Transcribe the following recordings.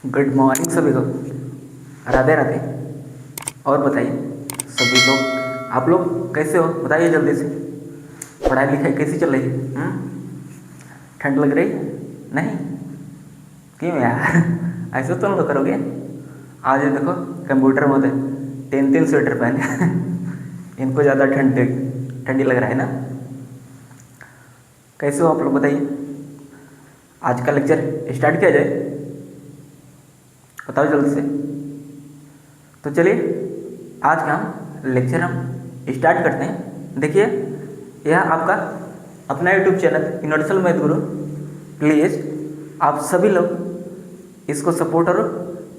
Good morning सभी को। राधे राधे। और बताइए सभी लोग, आप लोग कैसे हो? बताइए जल्दी से। पढ़ाई लिखाई कैसी चल रही है? ठंड लग रही है? नहीं? क्यों यार? ऐसे तो नहीं करोगे। आज ये देखो कंप्यूटर में होते 3 स्वेटर पहने इनको ज़्यादा ठंडी लग रहा है ना। कैसे हो आप लोग बताइए। आज का लेक्चर स्टार्ट किया जाए, बताओ जल्दी से। तो चलिए आज का लेक्चर हम स्टार्ट करते हैं। देखिए यह आपका अपना YouTube channel universal math Guru. Please आप सभी लोग इसको सपोर्ट और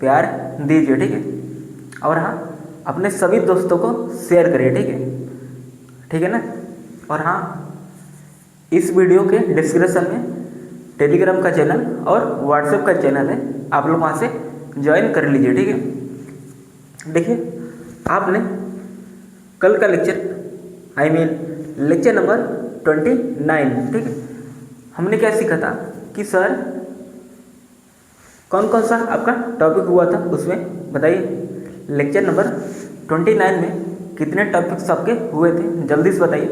प्यार दीजिए, ठीक है। और हाँ, अपने सभी दोस्तों को शेयर करिए, ठीक है, ठीक है ना। और हाँ, इस वीडियो के डिस्क्रिप्शन में टेलीग्राम का चैनल और व्हाट्सएप का चैनल है, आप लोग वहाँ से ज्वाइन कर लीजिए, ठीक है। देखिए आपने कल का लेक्चर लेक्चर नंबर 29, ठीक है, हमने क्या सीखा था कि सर कौन कौन सा आपका टॉपिक हुआ था उसमें बताइए। लेक्चर नंबर 29 में कितने टॉपिक्स आपके हुए थे, जल्दी से बताइए,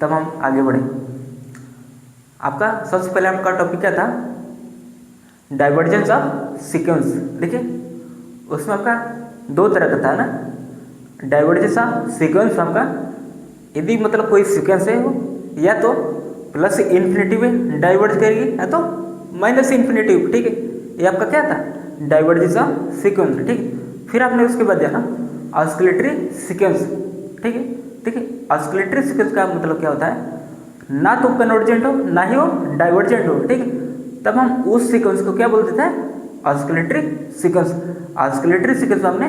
तब हम आगे बढ़ें। आपका सबसे पहले आपका टॉपिक क्या था? Divergence of sequence. देखिए उसमें आपका 2 तरह का था ना। डाइवर्जेंस ऑफ सीक्वेंस आपका यदि मतलब कोई सीक्वेंस है वो या तो प्लस इन्फिनिटी में डाइवर्ज करेगी या तो माइनस इन्फिनिटी, ठीक है। ये आपका क्या था? डाइवर्जेंस ऑफ सीक्वेंस, ठीक है। फिर आपने उसके बाद जाना ऑस्किलेटरी सीक्वेंस, ठीक है। देखिए ऑस्किलेटरी सीक्वेंस का मतलब क्या होता है? ना तो कन्वर्जेंट हो ना ही वो डाइवर्जेंट हो, ठीक है। तब हम उस सीक्वेंस को क्या बोलते थे? Oscillatory sequence. ऑस्किलेटरी सीक्वेंस में हमने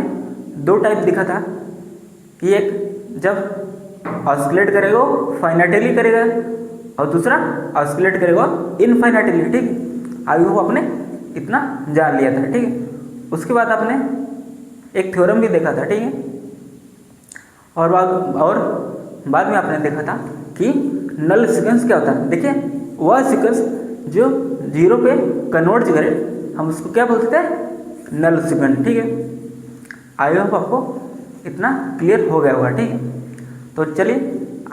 2 टाइप दिखा था कि एक जब ऑस्किलेट करेगा वो फाइनाइटली करेगा और दूसरा ऑस्किलेट करेगा इनफाइनाइटली, ठीक है। अभी वो आपने इतना जान लिया था, ठीक है। उसके बाद आपने एक थ्योरम भी देखा था, ठीक है। और बाद में आपने देखा था कि नल सीक्वेंस क्या होता है। देखिए वह सीक्वेंस जो 0 पे कन्वर्ज करे हम उसको क्या बोलते थे? नल सीक्वेंस, ठीक है। आई होप आपको इतना क्लियर हो गया होगा, ठीक है। तो चलिए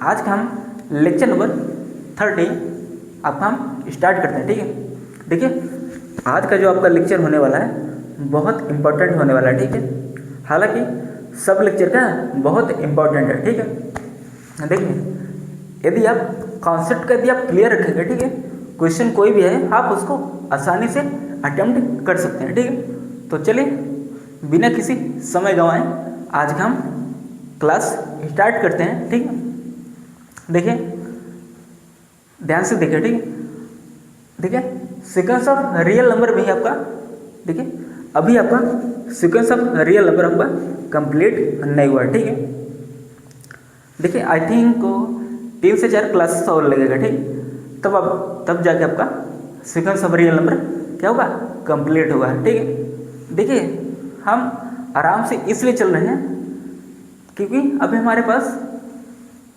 आज का हम लेक्चर नंबर 30 आपका हम स्टार्ट करते हैं, ठीक है। देखिए आज का जो आपका लेक्चर होने वाला है बहुत इम्पोर्टेंट होने वाला है, ठीक है। हालांकि सब लेक्चर का बहुत इम्पोर्टेंट है, ठीक है। देखिए यदि आप कॉन्सेप्ट का यदि आप क्लियर रखेंगे, ठीक है, क्वेश्चन कोई भी है आप उसको आसानी से अटेम्प्ट कर सकते हैं, ठीक है। तो चलिए बिना किसी समय गंवाए आज का हम क्लास स्टार्ट करते हैं, ठीक है। देखिए ध्यान से देखिए, ठीक है। देखिए सीक्वेंस ऑफ रियल नंबर में ही आपका, देखिए अभी आपका सीक्वेंस ऑफ रियल नंबर आपका कंप्लीट नहीं हुआ, ठीक है। देखिए आई थिंक 3 से 4 क्लासेस और लगेगा, ठीक। तब जाके आपका सीक्वेंस ऑफ रियल नंबर क्या होगा? कंप्लीट होगा, ठीक है। देखिए हम आराम से इसलिए चल रहे हैं क्योंकि अभी हमारे पास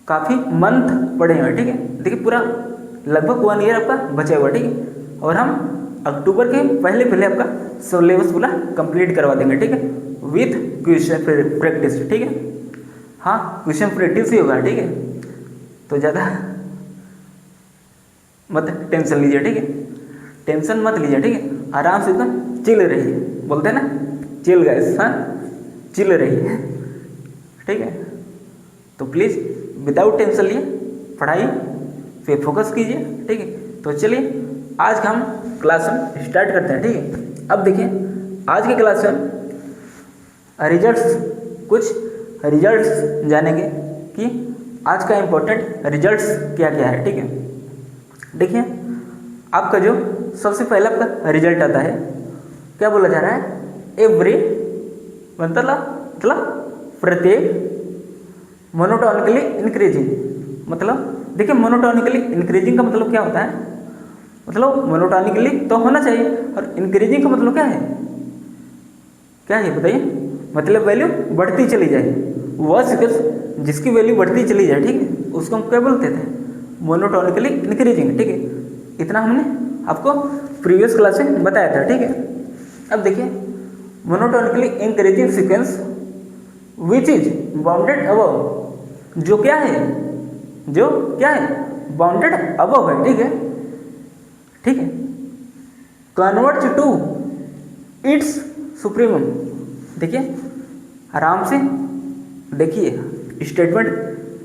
काफ़ी मंथ पड़े हुए हैं, ठीक है। देखिए पूरा लगभग 1 ईयर आपका बचा हुआ, ठीक है। और हम अक्टूबर के पहले आपका सिलेबस पूरा कंप्लीट करवा देंगे, ठीक है, विथ क्वेश्चन प्रैक्टिस, ठीक है। हाँ क्वेश्चन प्रैक्टिस ही होगा, ठीक है। तो ज़्यादा मत टेंशन लीजिए, ठीक है। टेंशन मत लीजिए, ठीक है। आराम से एकदम चिल रहिए, बोलते हैं ना चिल गाइस, हाँ चिल रहिए, ठीक है। तो प्लीज़ विदाउट टेंशन लिए पढ़ाई पे फोकस कीजिए, ठीक है। तो चलिए आज का हम क्लास में स्टार्ट करते हैं, ठीक है। अब देखिए आज के क्लास में कुछ रिजल्ट्स जानेंगे कि आज का इम्पोर्टेंट रिजल्ट्स क्या क्या है, ठीक है। देखिए आपका जो सबसे पहला आपका रिजल्ट आता है, क्या बोला जा रहा है? एवरी मतलब प्रत्येक मोनोटोनिकली इंक्रीजिंग। मतलब देखिए मोनोटोनिकली इंक्रीजिंग का मतलब क्या होता है? मतलब मोनोटोनिकली तो होना चाहिए और इंक्रीजिंग का मतलब क्या है? क्या है बताइए? मतलब वैल्यू बढ़ती चली जाए, वह सीक्वेंस जिसकी वैल्यू बढ़ती चली जाए, ठीक है, उसको हम क्या बोलते थे? मोनोटोनिकली इंक्रीजिंग, ठीक है। इतना हमने आपको प्रीवियस क्लास में बताया था, ठीक है। अब देखिए monotonically increasing sequence which is bounded above, जो क्या है, जो क्या है, बाउंडेड अबव है, ठीक है, ठीक है, कन्वर्ज टू इट्स सुप्रीमम। देखिए आराम से देखिए स्टेटमेंट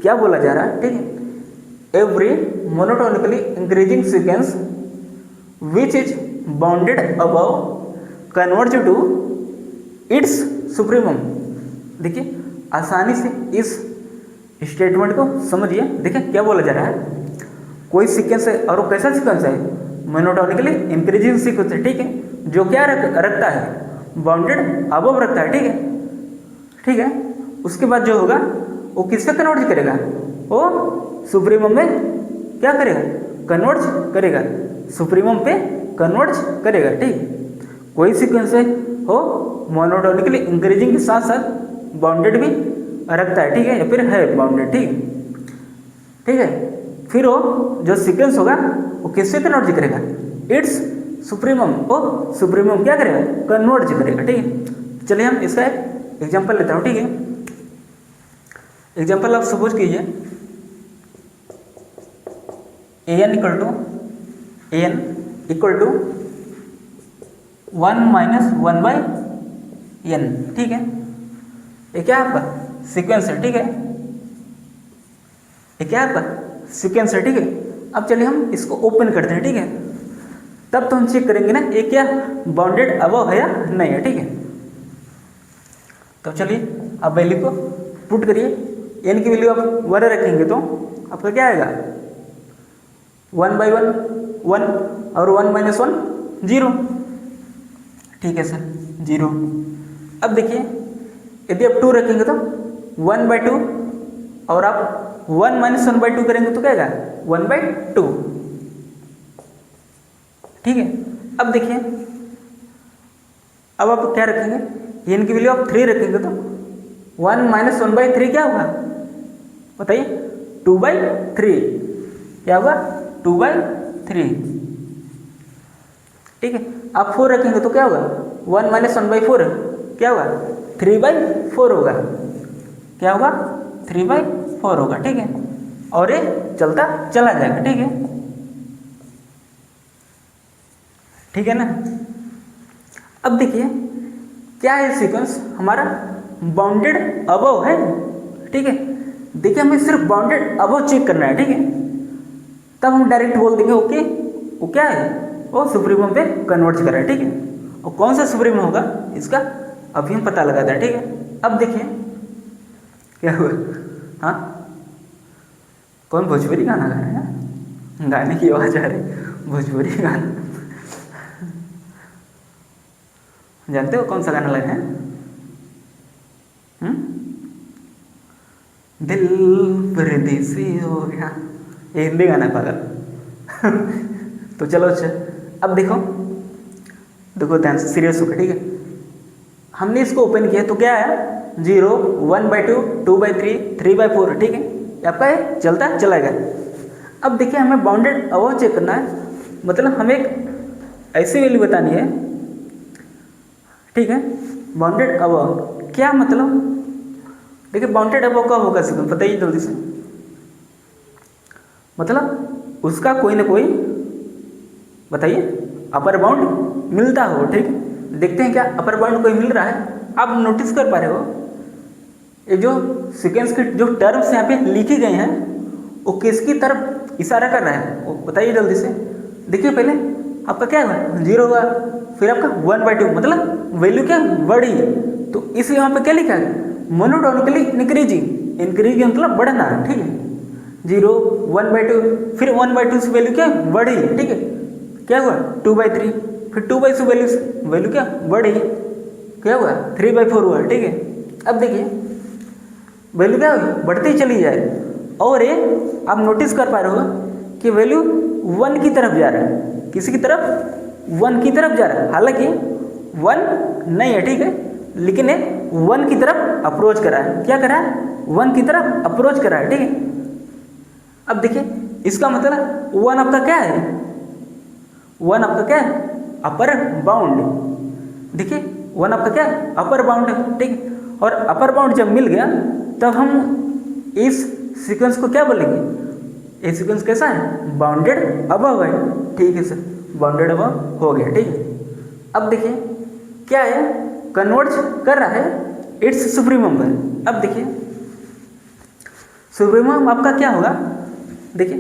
क्या बोला जा रहा है, ठीक है। Every monotonically increasing sequence which is bounded above converge to its supremum. देखिए आसानी से इस स्टेटमेंट को समझिए। देखिए क्या बोला जा रहा है, कोई सीक्वेंस है और वो कैसा सीक्वेंस है, मोनोटोनिकली इंक्रीजिंग सीक्वेंस है, ठीक है, जो क्या रखता है, बाउंडेड अबव रखता है, ठीक है, ठीक है। उसके बाद जो होगा वो किस पे कन्वर्ज करेगा, वो सुप्रीमम में क्या करेगा, कन्वर्ज करेगा, सुप्रीमम पे कन्वर्ज करेगा, ठीक। कोई सीक्वेंस है हो मोनोटोनिकली इंक्रीजिंग के साथ साथ बाउंडेड भी रखता है, ठीक है, या फिर है बाउंडेड, ठीक, ठीक है। फिर वो जो सीक्वेंस होगा वो किससे कन्वर्ज करेगा, इट्स सुप्रीमम, वो सुप्रीमम क्या करेगा, कन्वर्ज करेगा, ठीक है। चलिए हम इसका एक एग्जांपल लेता हूँ, ठीक है। एग्जांपल आप सपोज कीजिए an equal to 1 minus 1 by n, ठीक है। ये क्या आपका सीक्वेंस है, ठीक है, ये क्या आपका सीक्वेंस है, ठीक है। अब चलिए हम इसको ओपन करते हैं, ठीक है, तब तो हम चेक करेंगे ना ये क्या बाउंडेड अबव है या नहीं है, ठीक है। तो चलिए आप वैल्यू को पुट करिए, n की वैल्यू आप 1 रखेंगे तो आपका क्या आएगा, 1 बाई 1 1 और 1 माइनस 1 0, ठीक है सर 0। अब देखिए यदि आप 2 रखेंगे तो 1 बाई 2 और आप 1 माइनस 1 बाई 2 करेंगे तो क्या आएगा 1 बाई 2, ठीक है। अब देखिए अब आप क्या रखेंगे, n की वैल्यू आप 3 रखेंगे तो 1 माइनस 1 बाई 3 क्या होगा बताइए, 2 बाई 3, क्या होगा 2 बाई 3, ठीक है। आप 4 रखेंगे तो क्या होगा 1 माइनस 1 बाई 4 क्या होगा 3 बाई 4 होगा, क्या होगा 3 बाई 4 होगा, ठीक है। और ये चलता चला जाएगा, ठीक है, ठीक है ना। अब देखिए क्या है सीक्वेंस हमारा बाउंडेड अबव है, ठीक है। देखिए हमें सिर्फ बाउंडेड अबव चेक करना है, ठीक है, तब हम डायरेक्ट बोल देंगे ओके वो क्या है, वो सुप्रीमम पे कन्वर्ट कर रहा है, ठीक है। और कौन सा सुप्रीमम होगा इसका अभी हम पता लगाते हैं, ठीक है। अब देखिए क्या हुआ, हाँ कौन भोजपुरी गाना गा रहा है, गाने की आवाज आ रही, भोजपुरी गाना जानते हो कौन सा गाना लगा है, दिल परदेसी हो गया, ये हिंदी गाना पागल तो चलो अच्छा अब देखो देखो ध्यान से सीरियस होकर, ठीक है। हमने इसको ओपन किया तो क्या है 0 1 बाई 2 2 बाई 3 3 बाई 4, ठीक है, आपका ये चलता चलाएगा। अब देखिए हमें बाउंडेड अबव चेक करना है, मतलब हमें एक ऐसी वैल्यू बतानी है, ठीक है। बाउंडेड अबव क्या मतलब, देखिए बाउंडेड अबव कब होगा सीक्वेंस बताइए जल्दी से, मतलब उसका कोई ना कोई बताइए अपर बाउंड मिलता हो, ठीक है। देखते हैं क्या अपर बाउंड कोई मिल रहा है। आप नोटिस कर पा रहे हो ये जो सीक्वेंस के जो टर्म्स यहाँ पे लिखे गए हैं वो किसकी तरफ इशारा कर रहा है, वो बताइए जल्दी से। देखिए पहले आपका क्या हुआ 0 हुआ, फिर आपका 1 बाई 2 मतलब वैल्यू क्या बढ़ी, तो इसलिए वहाँ पे क्या लिखा है मोनोटोनिकली इंक्रीजिंग, इंक्रीजिंग मतलब बढ़ना, ठीक है। 0 1 बाई 2 फिर 1 बाई 2 से वैल्यू क्या बढ़ी, ठीक है, क्या हुआ 2 बाई 3 फिर 2 बाई से वैल्यू क्या बढ़ी, क्या हुआ 3 बाई 4 हुआ, ठीक है। अब देखिए वैल्यू क्या हुई बढ़ती चली जाए, और ये आप नोटिस कर पा रहे हो कि वैल्यू 1 की तरफ जा रहा है, किसी की तरफ 1 की तरफ जा रहा है, हालांकि 1 नहीं है, ठीक है, लेकिन ये 1 की तरफ अप्रोच कर रहा है, क्या कर रहा है 1 की तरफ अप्रोच कर रहा है, ठीक है। अब देखिए इसका मतलब 1 आपका क्या है, 1 आपका क्या है अपर बाउंड, देखिए 1 आपका क्या है, अपर बाउंड है, ठीक है। और अपर बाउंड जब मिल गया तब हम इस सीक्वेंस को क्या बोलेंगे, ये सीक्वेंस कैसा है, बाउंडेड अबव है, ठीक है सर, बाउंडेड अबव हो गया, ठीक है। अब देखिए क्या है, कन्वर्ज कर रहा है इट्स सुप्रीमम पर। अब देखिए सुप्रीमम आपका क्या होगा, देखिए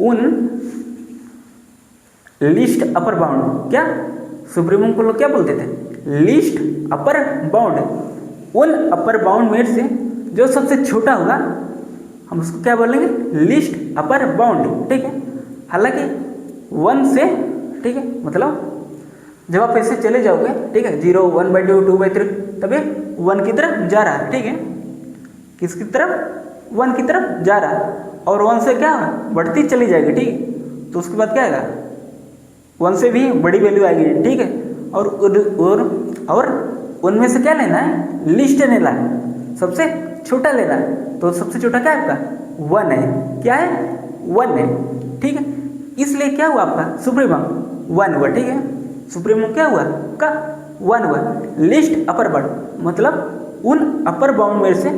उन लीस्ट अपर बाउंड, क्या सुप्रीमम को लोग क्या बोलते थे, लीस्ट अपर बाउंड। उन अपर बाउंड में से जो सबसे छोटा होगा हम उसको क्या बोलेंगे, लीस्ट अपर बाउंड, ठीक है। हालांकि 1 से, ठीक है, मतलब जब आप ऐसे चले जाओगे, ठीक है, 0, 1/2, 2/3, तभी 1 की तरफ जा रहा है, ठीक है, किसकी तरफ, 1 की तरफ जा रहा है। और 1 से क्या बढ़ती चली जाएगी, ठीक है। तो उसके बाद क्या आएगा, 1 से भी बड़ी वैल्यू आएगी, ठीक है। और उनमें से क्या लेना है, लिस्ट लेना है, सबसे छोटा लेना है। तो सबसे छोटा क्या है आपका, 1 है, क्या है, 1 है, ठीक है। इसलिए क्या हुआ आपका सुप्रीमम 1 हुआ, ठीक है। सुप्रीमम क्या हुआ का 1 हुआ। लिस्ट अपर बाउंड मतलब उन अपर बाउंड में से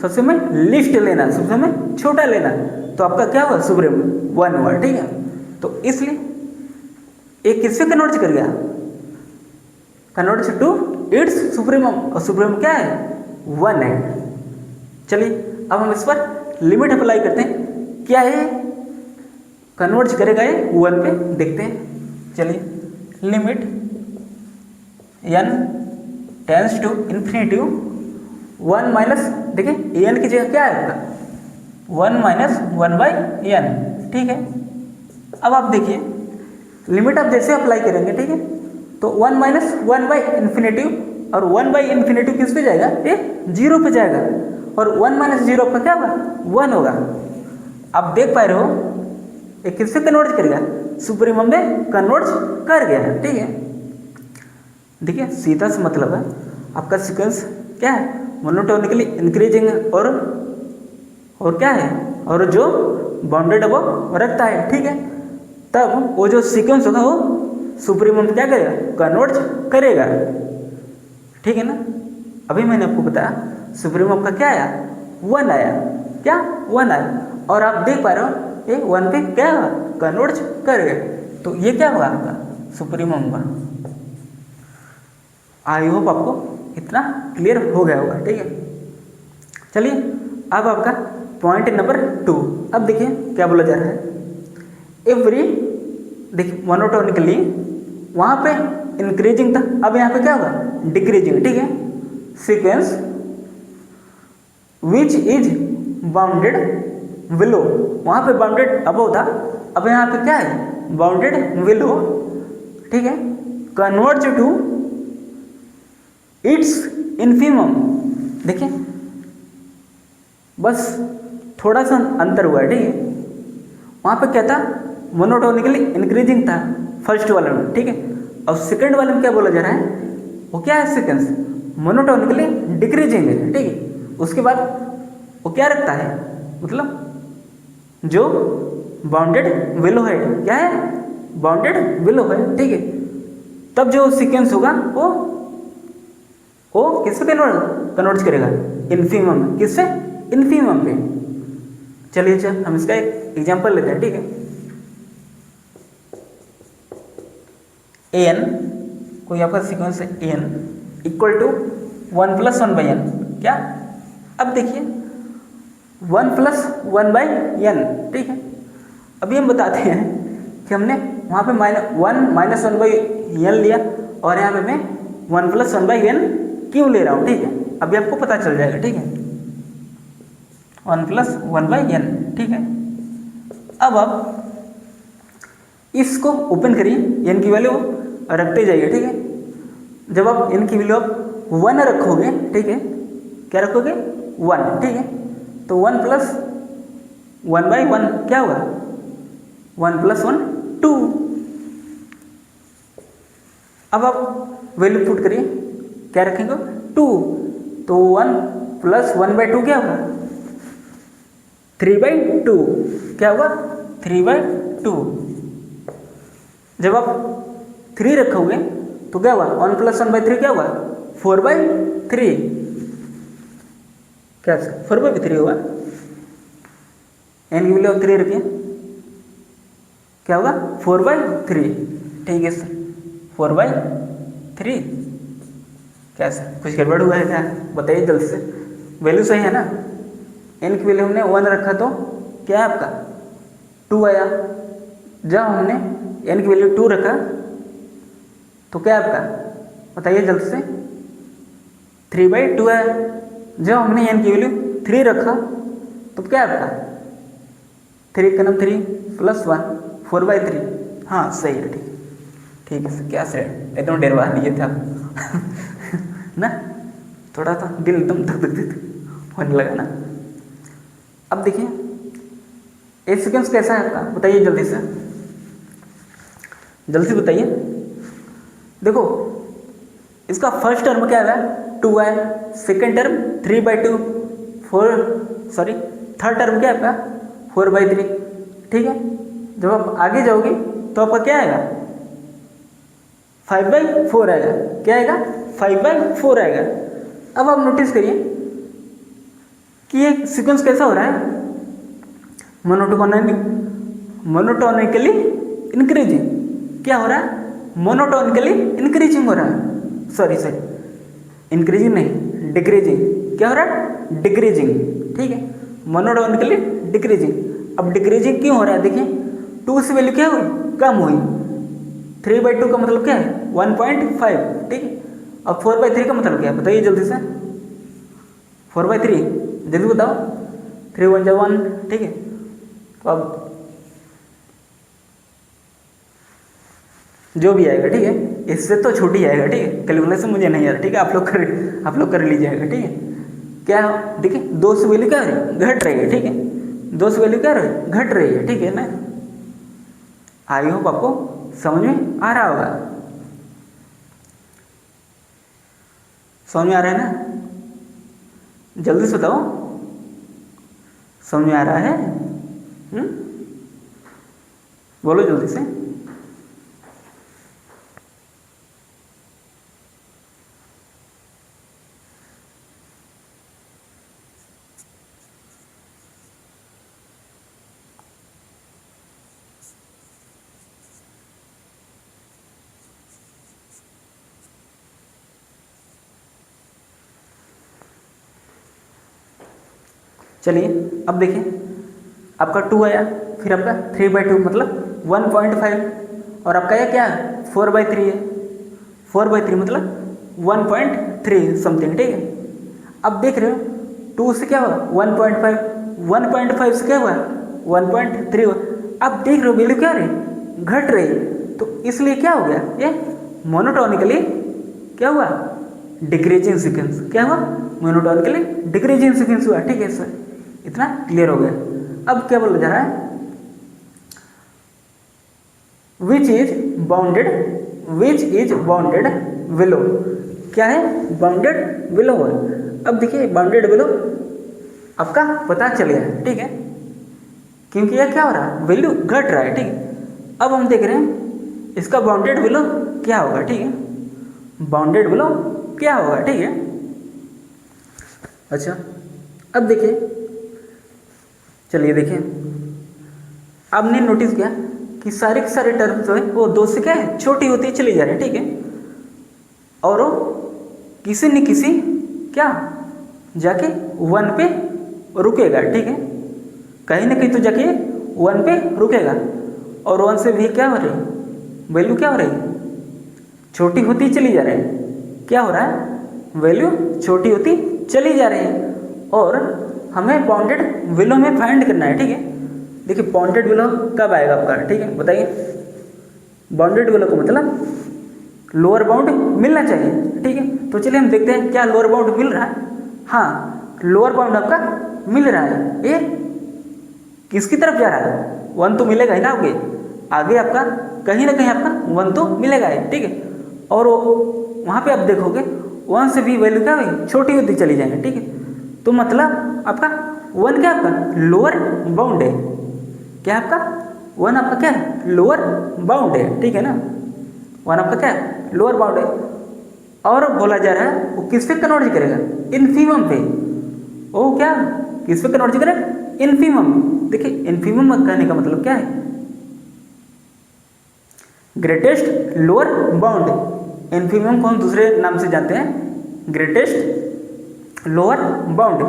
सबसे में लिस्ट लेना, सबसे में छोटा लेना, तो आपका क्या हुआ, सुप्रीमम 1 हुआ, ठीक है। तो इसलिए एक किससे कन्वर्ट कर गया, कन्वर्ट टू इट्स सुप्रीमम, और सुप्रीमम क्या है, 1 है। चलिए अब हम इस पर लिमिट अप्लाई करते हैं, क्या है कन्वर्ट करेगा ये 1 पे, देखते हैं। चलिए limit n tends to infinity 1 minus, देखिए n की जगह क्या है आपका, 1 माइनस 1/n, ठीक है। अब आप देखिए लिमिट आप जैसे अप्लाई करेंगे, ठीक है, तो 1 माइनस 1/इन्फिनिटी, और 1/इन्फिनिटी किस पे जाएगा, ये 0 पे जाएगा, और 1 माइनस 0 आपका क्या होगा, 1 होगा। आप देख पा रहे हो ये किससे कन्वर्ट करेगा, सुप्रीमम में कन्वर्ट कर गया है, ठीक है। देखिए सीधा सा मतलब है आपका सीक्वेंस क्या है, मोनोटोनिकली इंक्रीजिंग और क्या है, और जो बाउंडेड अबव रखता है, ठीक है। तब वो जो सीक्वेंस होगा वो सुप्रीमम क्या करेगा, कन्वर्ट करेगा, ठीक है ना। अभी मैंने आपको बताया सुप्रीमम का क्या आया, 1 आया, क्या 1 आया, और आप देख पा रहे हो ये 1 पे क्या कन्वर्ट कर गए। तो ये क्या हुआ आपका सुप्रीमम का। आई होप आपको इतना क्लियर हो गया होगा, ठीक है। चलिए अब आपका पॉइंट नंबर 2। अब देखिए क्या बोला जा रहा है, एवरी, देखिए मोनोटोनिकली वहाँ पे इंक्रीजिंग था, अब यहाँ पे क्या होगा, डिक्रीजिंग, ठीक है। Sequence which is bounded willow, वहाँ पे बाउंडेड अबव था, अब यहाँ पे क्या है, बाउंडेड विलो, ठीक है। कन्वर्ज टू इट्स इन्फीमम, देखिए बस थोड़ा सा अंतर हुआ है, ठीक है। वहाँ पे क्या था, मोनोटोनिकली इंक्रीजिंग था फर्स्ट वाले में, ठीक है। और सेकंड वाले में क्या बोला जा रहा है, वो क्या है सीक्वेंस, मोनोटोनिकली डिक्रीजिंग है, ठीक है। उसके बाद वो क्या रखता है, मतलब जो बाउंडेड विलो है, क्या है, बाउंडेड विलो है, ठीक है। तब जो सीक्वेंस होगा वो किस पे कन्वर्ट करेगा, इन्फीमम, किससे, इन्फीमम पे। चलिए चल हम इसका एक एग्जांपल लेते हैं, ठीक है। an कोई आपका सीक्वेंस है an इक्वल टू 1 + 1/n, क्या, अब देखिए 1 + 1/n, ठीक है। अभी हम बताते हैं कि हमने वहाँ पे -1 - 1/n लिया, और यहाँ पे मैं 1 + 1/n क्यों ले रहा हूँ, ठीक है। अभी आपको पता चल जाएगा, ठीक है, 1 + 1/n, ठीक है। अब आप इसको ओपन करिए, n की वैल्यू रखते जाइए, ठीक है। जब आप n की वैल्यू आप 1 रखोगे, ठीक है, क्या रखोगे, 1, ठीक है। तो 1 + 1/1 क्या होगा, 1 + 1 2। अब आप वैल्यू पुट करिए, क्या रखेंगे, 2, तो 1 + 1/2 क्या होगा, 3/2, क्या होगा, 3/2। जब आप 3 रखोगे तो तो क्या हुआ 1 + 1/3 क्या हुआ 4/3, क्या 4/3 हुआ। n की वैल्यू 3 रखिए, क्या होगा 4/3, ठीक है सर 4/3। क्या सर कुछ गड़बड़ हुआ है क्या, बताइए जल्दी से। वैल्यू सही है ना, n की वैल्यू हमने 1 रखा तो क्या है आपका 2 आया। जब हमने n की वैल्यू 2 रखा तो क्या आपका बताइए जल्दी से 3/2 है। जब हमने n की वैल्यू 3 रखा तो क्या आपका 3 का नाम 3 + 1 4/3। हाँ सही है, ठीक है सर। क्या सर एकदम डरवा दिए थे आप ना, थोड़ा सा दिल एकदम धक धक धक होने लगा ना। अब देखिए ए सीक्वेंस कैसा है आपका, बताइए जल्दी से, जल्दी से बताइए। देखो इसका फर्स्ट टर्म क्या है 2 है, सेकेंड टर्म 3/2, थर्ड टर्म क्या है आपका 4/3, ठीक है। जब आप आगे जाओगे तो आपका क्या आएगा 5/4 आएगा, क्या आएगा 5/4 आएगा। अब आप नोटिस करिए कि ये सीक्वेंस कैसा हो रहा है, मोनोटोनिकली इंक्रीजिंग। क्या हो रहा है मोनोटोनिकली इंक्रीजिंग हो रहा है, सॉरी इंक्रीजिंग नहीं डिक्रीजिंग। क्या हो रहा है डिक्रीजिंग, ठीक है मोनोटोनिकली डिक्रीजिंग। अब डिक्रीजिंग क्यों हो रहा है, देखिए 2 से वैल्यू क्या हुई कम हुई, 3/2 का मतलब क्या है 1.5, ठीक है। अब 4/3 का मतलब क्या है बताइए जल्दी से, 4/3 जल्दी बताओ, 3 × 1 = 1, ठीक है। तो अब जो भी आएगा ठीक है इससे तो छोटी आएगा, ठीक है कैलकुलेशन मुझे नहीं आ रहा, ठीक है आप लोग कर लीजिएगा, ठीक है। क्या देखिए 2 से वैल्यू क्या हो रही है घट रही है, ठीक है 2 से वैल्यू क्या रही है घट रही है, ठीक है ना। आई होप आपको समझ में आ रहा होगा, समझ में आ रहा है ना, जल्दी से बताओ समझ में आ रहा है, बोलो जल्दी से। चलिए अब देखिए आपका 2 आया, फिर आपका 3/2 मतलब 1.5, और आपका यह क्या है 4/3 है, 4/3 मतलब 1.3 समथिंग, ठीक है। अब देख रहे हो 2 से क्या हुआ 1.5, 1.5 से क्या हुआ 1.3 हुआ। अब देख रहे हो वैल्यू क्या रही घट रही, तो इसलिए क्या हो गया ये मोनोटोनिकली क्या हुआ डिक्रीजिंग सीक्वेंस, क्या हुआ मोनोटोनिकली डिक्रीजिंग सीक्वेंस हुआ, ठीक है सर इतना क्लियर हो गया। अब क्या बोला जा रहा है विच इज बाउंडेड बिलो, क्या है बाउंडेड बिलो है। अब देखिए बाउंडेड बिलो आपका पता चल गया, ठीक है क्योंकि यह क्या हो रहा है वैल्यू घट रहा है, ठीक है। अब हम देख रहे हैं इसका बाउंडेड बिलो क्या होगा, ठीक है बाउंडेड बिलो क्या होगा, ठीक है। अच्छा अब देखिए, चलिए देखिए आपने नोटिस किया कि सारे के सारे टर्म जो है वो 2 से क्या है छोटी होती चली जा रही है, ठीक है। और वो किसी न किसी क्या जाके 1 पे रुकेगा, ठीक है कहीं ना कहीं तो जाके 1 पे रुकेगा, और 1 से भी क्या हो रही है वैल्यू क्या हो रही है छोटी होती चली जा रही है। क्या हो रहा है वैल्यू छोटी होती चली जा रही है, और हमें बाउंडेड बिलो में फाइंड करना है, ठीक है। देखिए बाउंडेड बिलो कब आएगा आपका, ठीक है बताइए। बाउंडेड बिलो का मतलब लोअर बाउंड मिलना चाहिए, ठीक है। तो चलिए हम देखते हैं क्या लोअर बाउंड मिल रहा है। हाँ लोअर बाउंड आपका मिल रहा है, ये किसकी तरफ जा रहा है 1 तो मिलेगा ही ना, आगे आपका कहीं ना कहीं आपका 1 तो मिलेगा ही, ठीक है। और वहाँ पे आप देखोगे 1 से भी वैल्यू क्या हुई छोटी होती चली जाएगी, ठीक है। तो मतलब आपका 1 क्या आपका लोअर बाउंड है, क्या आपका 1 आपका क्या है लोअर बाउंड है, ठीक है ना। वन आपका क्या है, लोअर बाउंड है। और बोला जा रहा है वो किस पे कन्वर्ज करेगा, इन्फीमम पे। वो क्या किस पे कन्वर्ज करेगा, इन्फीमम। देखिए इन्फीमम कहने का मतलब क्या है, ग्रेटेस्ट लोअर बाउंड। इन्फीमम को हम दूसरे नाम से जानते हैं ग्रेटेस्ट लोअर बाउंड,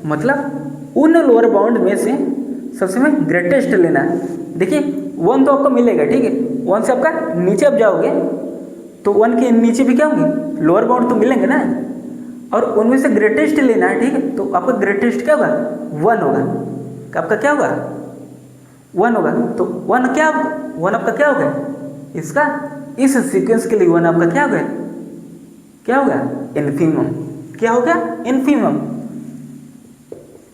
मतलब उन लोअर बाउंड में से सबसे में ग्रेटेस्ट लेना है। देखिए वन तो आपको मिलेगा, ठीक है, वन से आपका नीचे आप जाओगे तो वन के नीचे भी क्या होंगे, लोअर बाउंड तो मिलेंगे ना, और उनमें से ग्रेटेस्ट लेना है, ठीक है। तो आपका ग्रेटेस्ट क्या होगा, वन होगा। आपका क्या होगा, वन होगा। तो वन क्या, वन आपका क्या होगा, इसका इस सीक्वेंस के लिए वन आपका क्या होगा, क्या होगा, इन्फीमम। क्या हो गया, इन्फीमम,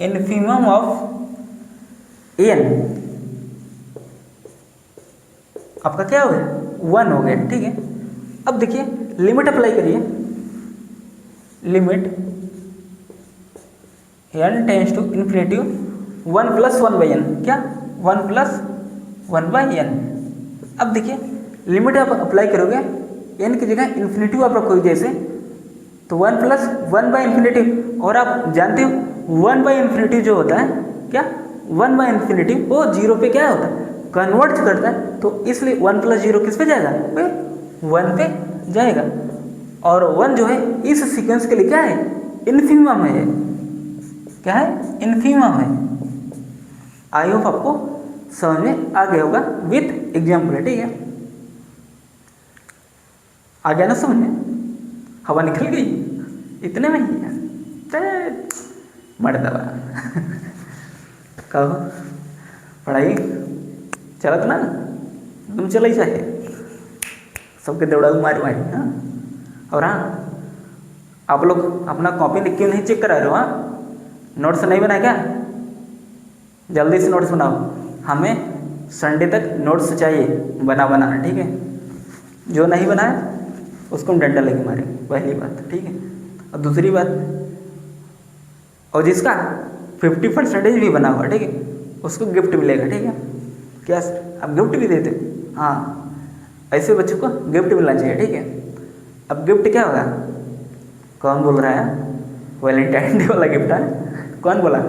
इन्फीमम ऑफ एन आपका क्या हो गया, वन हो गया, ठीक है। अब देखिए लिमिट अप्लाई करिए, limit N tends to infinity one plus one by N, क्या one plus one by n. अब देखिए लिमिट आप अप्लाई करोगे, एन की जगह इन्फिनिटी आप रखोगे जैसे, तो one plus one by infinity. और आप जानते हो वन बाई इन्फिनिटी जो होता है, क्या वन बाई इन्फिनिटी वो जीरो पे क्या होता है, कन्वर्ट करता है। तो इसलिए वन प्लस जीरो किस पे जाएगा, वन पे जाएगा। और वन जो है इस सीक्वेंस के लिए क्या है, इन्फीमम है। क्या है, इन्फीमम है। आई होप आपको समझ में आ गया होगा विथ एग्जाम्पल, ठीक है। आ गया ना समझ में, हवा निकल गई इतने में ही, मर्दबा कहो पढ़ाई चलत ना, तुम चल चाहे सबके दौड़ा मारी मारी। हाँ, और हाँ आप लोग अपना कॉपी क्यों नहीं चेक करा रहे हो, हाँ नोट्स नहीं बनाए क्या, जल्दी से नोट्स बनाओ। हमें संडे तक नोट्स चाहिए बनाना, ठीक है। जो नहीं बनाया उसको हम डंडा लेके मारेंगे, पहली बात, ठीक है। और दूसरी बात, और जिसका 50% भी बना हुआ, ठीक है, उसको गिफ्ट मिलेगा, ठीक है। क्या आप गिफ्ट भी देते, हाँ ऐसे बच्चों को गिफ्ट मिलना चाहिए, ठीक है। अब गिफ्ट क्या होगा, कौन बोल रहा है, वैलेंटाइन डे वाला गिफ्ट है, कौन बोला,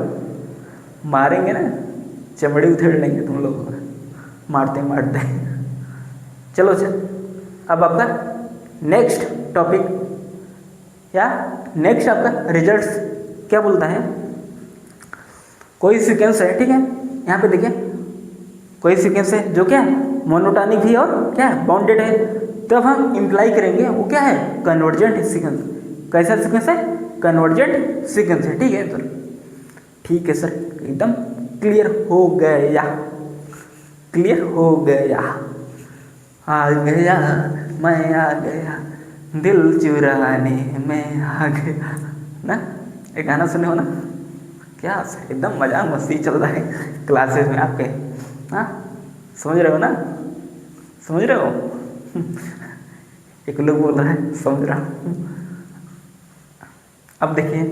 मारेंगे ना, चमड़ी उधेड़ लेंगे तुम लोगों को, मारते मारते। चलो चल, अब आपका नेक्स्ट टॉपिक या नेक्स्ट आपका रिजल्ट्स क्या बोलता है, कोई सीक्वेंस है, ठीक है। यहाँ पे देखिए कोई सीक्वेंस है जो क्या है, मोनोटॉनिक भी और क्या है, बाउंडेड है। तब हम इम्प्लाई करेंगे वो क्या है, कन्वर्जेंट सीक्वेंस। कैसा सीक्वेंस है, कन्वर्जेंट सीक्वेंस है, ठीक है सर। ठीक है सर, एकदम क्लियर हो गया, क्लियर हो गया। आ गया मैं आ गया, दिल चुराने में आ गया ना, एक गाना सुने हो ना, क्या एकदम मजा मस्ती चल रहा है क्लासेस में आपके। हाँ समझ रहे हो ना, समझ रहे हो एक लोग बोल रहा है समझ रहा हूँ। अब देखिए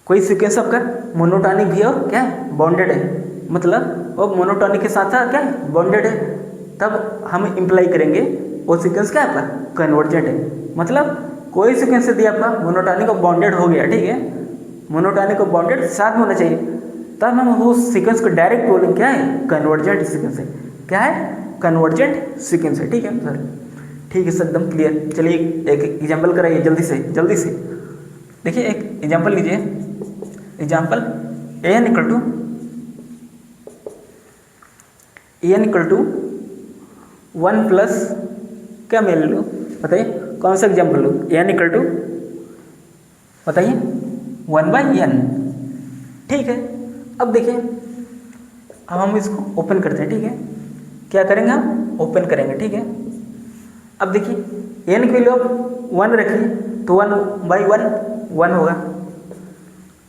कोई सीक्वेंस आपका मोनोटॉनिक भी और क्या है, बाउंडेड है, मतलब वो मोनोटॉनिक के साथ साथ क्या है, बाउंडेड है। तब हम इम्प्लाई करेंगे वो सीक्वेंस क्या है आपका, कन्वर्जेंट है। मतलब कोई सीक्वेंस यदि आपका मोनोटॉनिक और बाउंडेड हो गया, ठीक है, मोनोटॉनिक और बाउंडेड साथ में होना चाहिए, तब हम वो सीक्वेंस को डायरेक्ट बोलेंगे क्या है, कन्वर्जेंट सीक्वेंस है। क्या है, कन्वर्जेंट सीक्वेंस है, ठीक है सर। ठीक है सर, एकदम क्लियर। चलिए एक एग्जाम्पल कराइए जल्दी से जल्दी से। देखिए एक एग्जाम्पल लीजिए, example N equal to 1 plus क्या मैं ले लूँ, बताइए कौन सा एग्जाम्पल लूँ, एन इक्वल टू बताइए 1/n, ठीक है। अब देखिए अब हम इसको ओपन करते हैं, ठीक है। क्या करेंगे हम, ओपन करेंगे, ठीक है। अब देखिए n की वैल्यू आप 1 रखिए तो 1/1 1 होगा,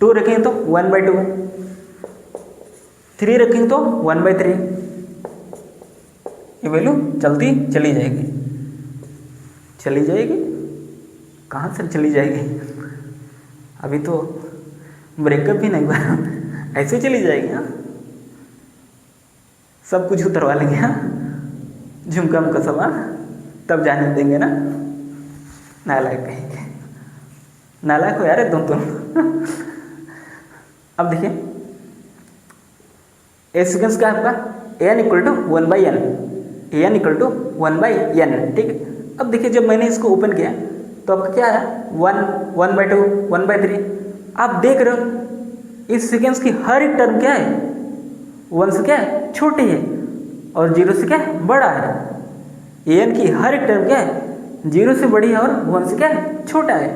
2 रखेंगे तो 1/2, 3 रखेंगे तो 1/3। ये वैल्यू चलती चली जाएगी, चली जाएगी, कहाँ से चली जाएगी, अभी तो ब्रेकअप भी नहीं हुआ ऐसे चली जाएगी। हाँ सब कुछ उतरवा लेंगे, हाँ झुमका उमका सब, हाँ तब जाने देंगे ना, नालायक कहेंगे, नालायक हो यार तुम। अब देखिए ए सीक्वेंस क्या है आपका, N equal to 1/n, N equal to 1/n, ठीक है। अब देखिए जब मैंने इसको ओपन किया तो आपका क्या है 1, 1/2, 1/3। आप देख रहे हो इस सीक्वेंस की हर एक टर्म क्या है 1 से क्या है छोटी है और 0 से क्या है बड़ा है। एन की हर एक टर्म क्या है 0 से बड़ी है और 1 से क्या है छोटा है।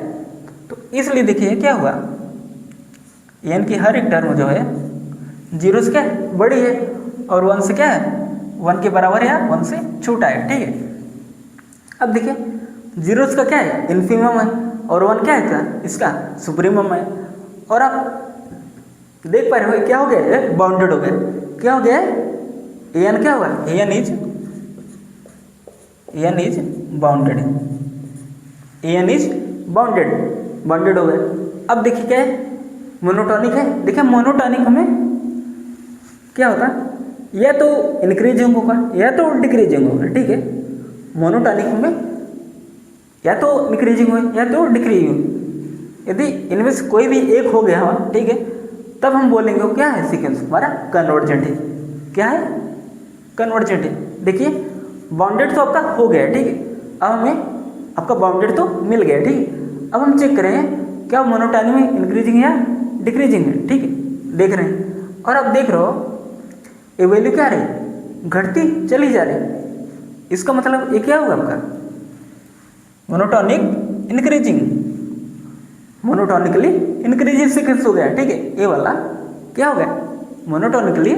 तो इसलिए देखिए क्या हुआ, एन की हर एक टर्म जो है 0 से क्या है बड़ी है और 1 से क्या है 1 के बराबर है या 1 से छोटा है, ठीक है। अब देखिए 0 का क्या है इन्फीमम है और 1 क्या है इसका सुप्रीमम है। और आप देख पा रहे हो क्या हो गया, बाउंडेड हो गया। क्या हो गया एन क्या हुआ, N is bounded, N is bounded हो गया। अब देखिए क्या है मोनोटॉनिक है। देखिए मोनोटॉनिक हमें क्या होता है या तो इंक्रीजिंग होगा या तो डिक्रीजिंग होगा, ठीक है। मोनोटॉनिक में या तो इंक्रीजिंग हो या तो डिक्रीजिंग हो। यदि इनमें से कोई भी एक हो गया, ठीक है, तब हम बोलेंगे वो क्या है सीक्वेंस हमारा कन्वर्जेंट है। क्या है कन्वर्जेंट है। देखिए बाउंडेड तो आपका हो गया, ठीक है। अब हमें आपका बाउंडेड तो मिल गया, ठीक है। अब हम चेक करें क्या मोनोटॉनिक में इंक्रीजिंग या डिक्रीजिंग है, ठीक है, देख रहे हैं। और अब देख रहे हो ये वैल्यू क्या रही घटती चली जा रही। इसका मतलब ये क्या होगा आपका monotonic increasing, monotonically increasing sequence हो गया, ठीक है। ये वाला क्या हो गया मोनोटॉनिकली,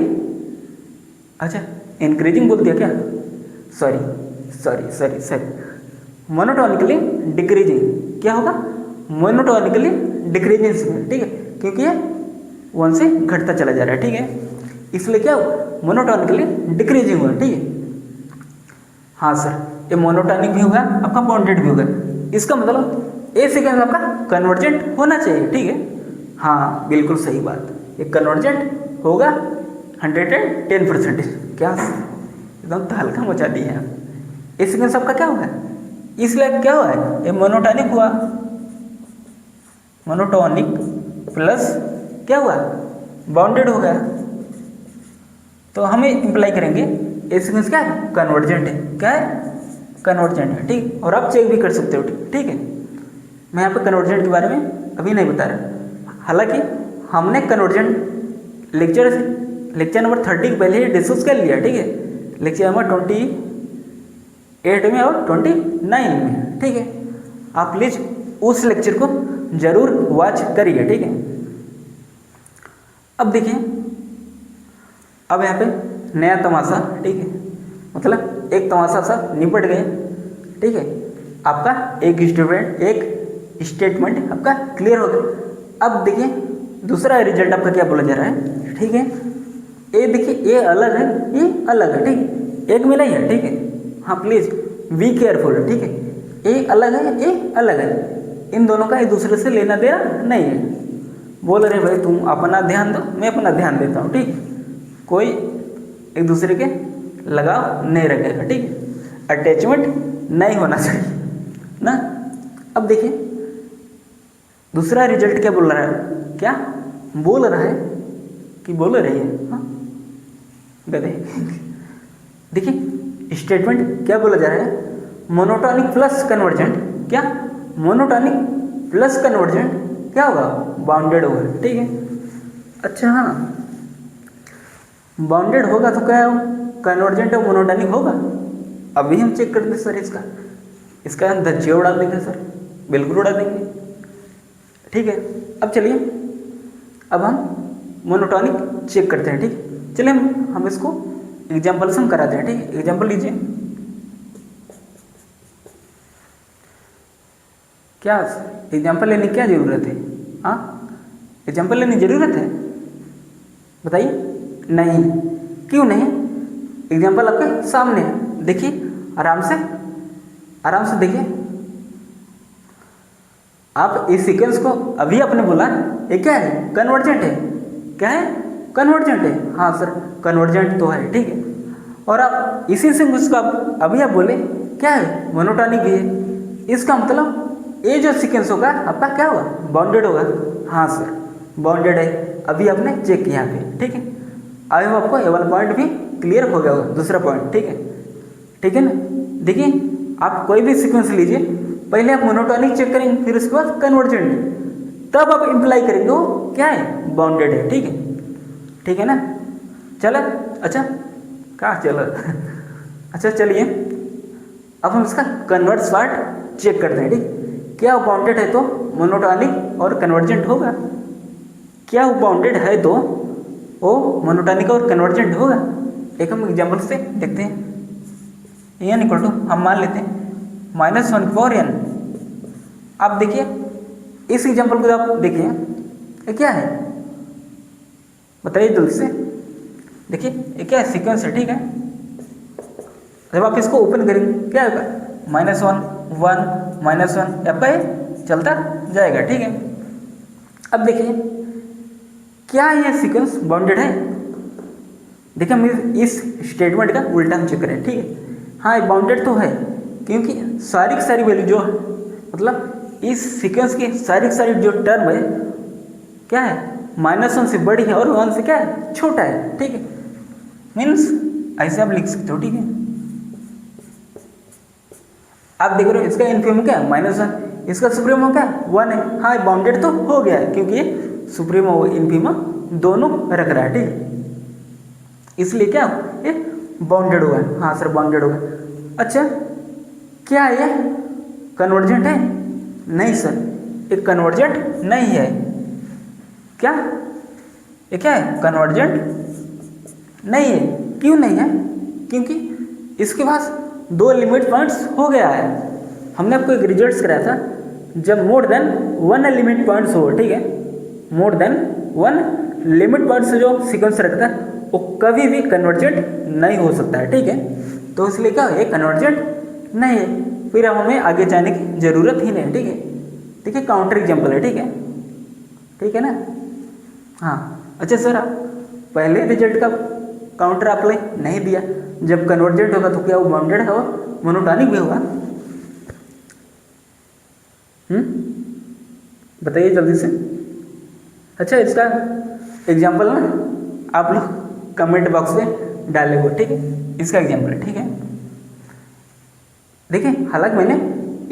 अच्छा इंक्रीजिंग बोल दिया क्या, सॉरी मोनोटॉनिकली डिक्रीजिंग क्या होगा मोनोटॉनिकली डिक्रीजिंग सीक्वेंस, ठीक है, क्योंकि ये 1 से घटता चला जा रहा है, ठीक है। इसलिए क्या हुआ मोनोटॉनिकली डिक्रीजिंग हुआ, ठीक है। हाँ सर ये मोनोटॉनिक भी होगा आपका बाउंडेड भी होगा। इसका मतलब ए सीक्वेंस आपका कन्वर्जेंट होना चाहिए, ठीक है। हाँ बिल्कुल सही बात, ये कन्वर्जेंट होगा 110%। क्या एकदम तहलका मचा दिए हैं आप। ए सीक्वेंस आपका क्या होगा, इसलिए क्या हुआ है ये मोनोटॉनिक हुआ, मोनोटॉनिक प्लस क्या हुआ बाउंडेड हो गया। तो हमें इंप्लाई करेंगे ए सीक्वेंस क्या है कन्वर्जेंट है, क्या है कन्वर्जेंट है, ठीक। और आप चेक भी कर सकते हो, ठीक है। मैं यहाँ पे कन्वर्जेंट के बारे में अभी नहीं बता रहा, हालांकि हमने कन्वर्जेंट लेक्चर नंबर 30 के पहले ही डिस्कस कर लिया, ठीक है। लेक्चर नंबर 28 में और 29 में, ठीक है। आप प्लीज उस लेक्चर को जरूर वॉच करिए, ठीक है। अब देखिए अब यहाँ पे नया तमाशा, ठीक है, मतलब एक तमाशा सा निपट गए, ठीक है। आपका एक स्टेटमेंट आपका क्लियर हो गया। अब देखिए दूसरा रिजल्ट आपका क्या बोला जा रहा है, ठीक है। ये देखिए ये अलग है ये अलग है, ठीक है, एक में नहीं है, ठीक है। हाँ प्लीज बी केयरफुल, ठीक है। ये अलग है ये अलग है, इन दोनों का एक दूसरे से लेना देना नहीं है। बोल रहे भाई तुम अपना ध्यान दो मैं अपना ध्यान देता हूँ, ठीक। कोई एक दूसरे के लगाव नहीं रखेगा, ठीक है। अटैचमेंट नहीं होना चाहिए ना। अब देखिए दूसरा रिजल्ट क्या बोल रहा है, क्या बोल रहा है कि बोल रही है, हाँ गधे। देखिए स्टेटमेंट क्या बोला जा रहा है मोनोटॉनिक प्लस कन्वर्जेंट, क्या मोनोटॉनिक प्लस कन्वर्जेंट क्या होगा बाउंडेड होगा, ठीक है। अच्छा हाँ बाउंडेड होगा तो क्या हो कन्वर्जेंट और मोनोटॉनिक होगा। अभी हम चेक करते सर इसका धज्जिया उड़ा देंगे सर, बिल्कुल उड़ा देंगे, ठीक है। अब चलिए अब हम मोनोटॉनिक चेक करते हैं, ठीक। चलिए हम इसको एग्जाम्पल से हम कराते हैं, ठीक है। एग्जाम्पल लीजिए, क्या एग्जाम्पल लेने की क्या ज़रूरत है, हाँ एग्जाम्पल लेने की ज़रूरत है बताइए। नहीं, क्यों नहीं, एग्जाम्पल आपके सामने है, देखिए आराम से देखिए। आप इस सीक्वेंस को अभी आपने बोला ये क्या है कन्वर्जेंट है, क्या है कन्वर्जेंट है, हाँ सर कन्वर्जेंट तो है, ठीक है। और आप इसी से उसका अभी आप बोले क्या है, मोनोटॉनिक भी है। इसका मतलब ये जो सीक्वेंस होगा आपका क्या होगा, बाउंडेड होगा। हाँ सर बाउंडेड है, अभी आपने चेक किया यहाँ पे, ठीक है। आई होप आपको ये वाला पॉइंट भी क्लियर हो गया होगा, दूसरा पॉइंट, ठीक है। ठीक है ना। देखिए आप कोई भी सीक्वेंस लीजिए, पहले आप मोनोटॉनिक चेक करेंगे, फिर उसके बाद कन्वर्जेंट, तब आप इम्प्लाई करेंगे वो क्या है, बाउंडेड है, ठीक है। ठीक है ना। चलो अच्छा कहाँ चलो अच्छा चलिए अब हम इसका कन्वर्स पार्ट चेक करते हैं, ठीक। क्या वो बाउंडेड है तो मोनोटॉनिक और कन्वर्जेंट होगा, क्या वो बाउंडेड है तो वो मोनोटॉनिक और कन्वर्जेंट होगा। एक हम एग्जाम्पल से देखते हैं। एन इक्वल टू हम मान लेते हैं -1/n। आप देखिए इस एग्जाम्पल को आप देखिए ये क्या है, बताइए जल्दी से। देखिए ये क्या है, सीक्वेंस है, ठीक है। जब आप इसको ओपन करेंगे क्या होगा, -1 1 -1 आपका ये चलता जाएगा, ठीक है। अब देखिए क्या ये सीक्वेंस बाउंडेड है। देखिए हम इस स्टेटमेंट का उल्टा हम चेक करें, ठीक है। हाँ ये बाउंडेड तो है, क्योंकि सारी की सारी वैल्यू जो मतलब इस सीक्वेंस की सारी की सारी जो टर्म है क्या है, -1 से बड़ी है और 1 से क्या है, छोटा है, ठीक है। मीन्स ऐसे आप लिख सकते हो, ठीक है। आप देख रहे हो इसका इन्फिमम क्या है, -1, इसका सुप्रीमो क्या है, 1 है। हाँ बाउंडेड तो हो गया है, क्योंकि ये सुप्रीमो और इन्फिमम दोनों रख रहा है, ठीक है। इसलिए क्या ये बाउंडेड होगा। हाँ सर बाउंडेड होगा। अच्छा क्या ये कन्वर्जेंट है, नहीं सर ये कन्वर्जेंट नहीं है। क्या ये क्या है, कन्वर्जेंट नहीं है। क्यों नहीं है, क्योंकि इसके पास 2 लिमिट पॉइंट्स हो गया है। हमने आपको एक रिजल्ट्स कराया था, जब मोर देन 1 लिमिट पॉइंट्स हो, ठीक है, मोर देन 1 लिमिट पॉइंट्स जो सीक्वेंस रखता है वो कभी भी कन्वर्जेंट नहीं हो सकता है, ठीक है। तो इसलिए क्या ये कन्वर्जेंट नहीं है, फिर अब हमें आगे जाने की जरूरत ही नहीं, ठीक है। ठीक है काउंटर एग्जाम्पल है, ठीक है ना। हाँ अच्छा सर आप पहले रिजल्ट का काउंटर आपने नहीं दिया, जब कन्वर्जेंट होगा तो क्या वो बाउंडेड है और मोनोटॉनिक भी होगा। बताइए जल्दी से। अच्छा इसका एग्जाम्पल ना आप लोग कमेंट बॉक्स में डाले हो, ठीक है, इसका एग्जाम्पल है, ठीक है। देखिए हालांकि मैंने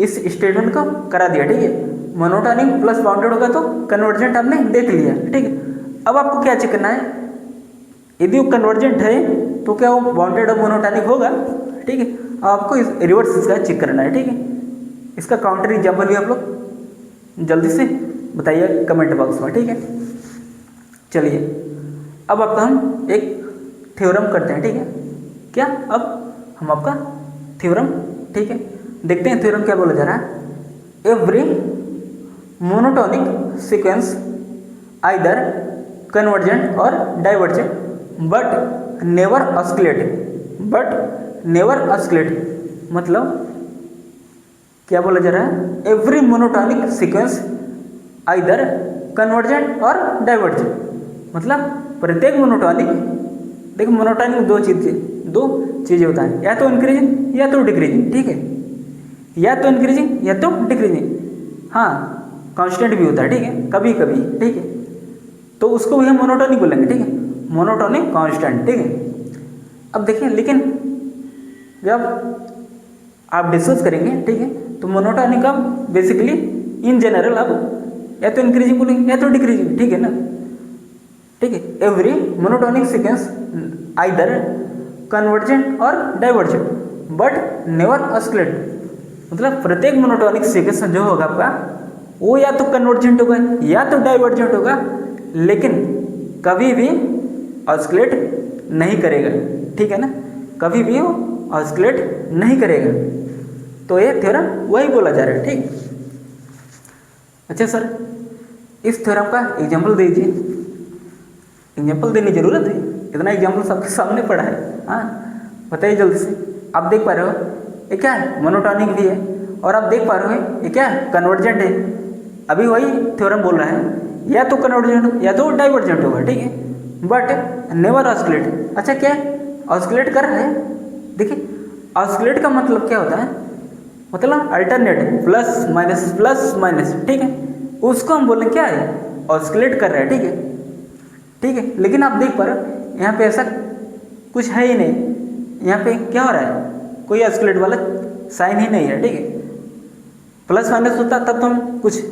इस स्टेटमेंट को करा दिया, ठीक है। मोनोटॉनिक प्लस बाउंडेड होगा तो कन्वर्जेंट आपने देख लिया, ठीक है। अब आपको क्या चेक करना है, यदि वो कन्वर्जेंट है तो क्या वो बाउंडेड और मोनोटॉनिक होगा, ठीक है। अब आपको इस रिवर्स इसका चेक करना है, ठीक है। इसका काउंटर एग्जाम्पल भी आप लोग जल्दी से बताइए कमेंट बॉक्स में, ठीक है। चलिए अब आपका हम एक थ्योरम करते हैं, ठीक है। क्या अब हम आपका थ्योरम, ठीक है, देखते हैं थ्योरम क्या बोला जा रहा है। Every monotonic sequence either convergent और डाइवर्जेंट बट नेवर ऑस्किलेट, मतलब क्या बोला जा रहा है, every monotonic sequence either convergent और डाइवर्जेंट, मतलब प्रत्येक मोनोटॉनिक, देखो मोनोटॉनिक में दो चीज़ें होता है, या तो इंक्रीजिंग या तो डिक्रीजिंग, ठीक है, या तो इंक्रीजिंग या तो डिक्रीजिंग। हाँ कांस्टेंट भी होता है, ठीक है, कभी कभी, ठीक है, तो उसको भी हम मोनोटॉनिक बोलेंगे, ठीक है, मोनोटॉनिक कांस्टेंट, ठीक है। अब देखिए लेकिन जब आप डिस्कस करेंगे, ठीक है, तो मोनोटॉनिक अब बेसिकली इन जनरल अब या तो इंक्रीजिंग बोलेंगे या तो डिक्रीजिंग, ठीक है ना, ठीक है। Every monotonic sequence either convergent और डाइवर्जेंट बट नेवर ऑस्किलेट, मतलब प्रत्येक मोनोटॉनिक सीक्वेंस जो होगा आपका वो या तो कन्वर्जेंट होगा या तो डाइवर्जेंट होगा, लेकिन कभी भी ऑस्किलेट नहीं करेगा, ठीक है ना, कभी भी वो ऑस्किलेट नहीं करेगा। तो ये थ्योरम वही बोला जा रहा है, ठीक। अच्छा सर इस थ्योरम का एग्जाम्पल दीजिए। एग्जाम्पल देने की जरूरत है, इतना एग्जाम्पल सबके सामने पड़ा है। हाँ बताइए जल्दी से। आप देख पा रहे हो ये क्या है, मोनोटॉनिक भी है, और आप देख पा रहे हो ये क्या है, कन्वर्जेंट है। अभी वही थ्योरम बोल रहा है या तो कन्वर्जेंट या तो डाइवर्जेंट होगा, ठीक है, बट नेवर ऑस्किलेट। अच्छा क्या है, ऑस्किलेट कर रहा है। देखिए ऑस्किलेट का मतलब क्या होता है, मतलब अल्टरनेट प्लस माइनस, ठीक है, उसको हम बोलें क्या है, ऑस्किलेट कर रहा है, ठीक है। लेकिन आप देख पा रहे हो यहाँ पे ऐसा कुछ है ही नहीं, यहाँ पे क्या हो रहा है, कोई ऑस्किलेट वाला साइन ही नहीं है, ठीक है। प्लस माइनस होता तब तो हम कुछ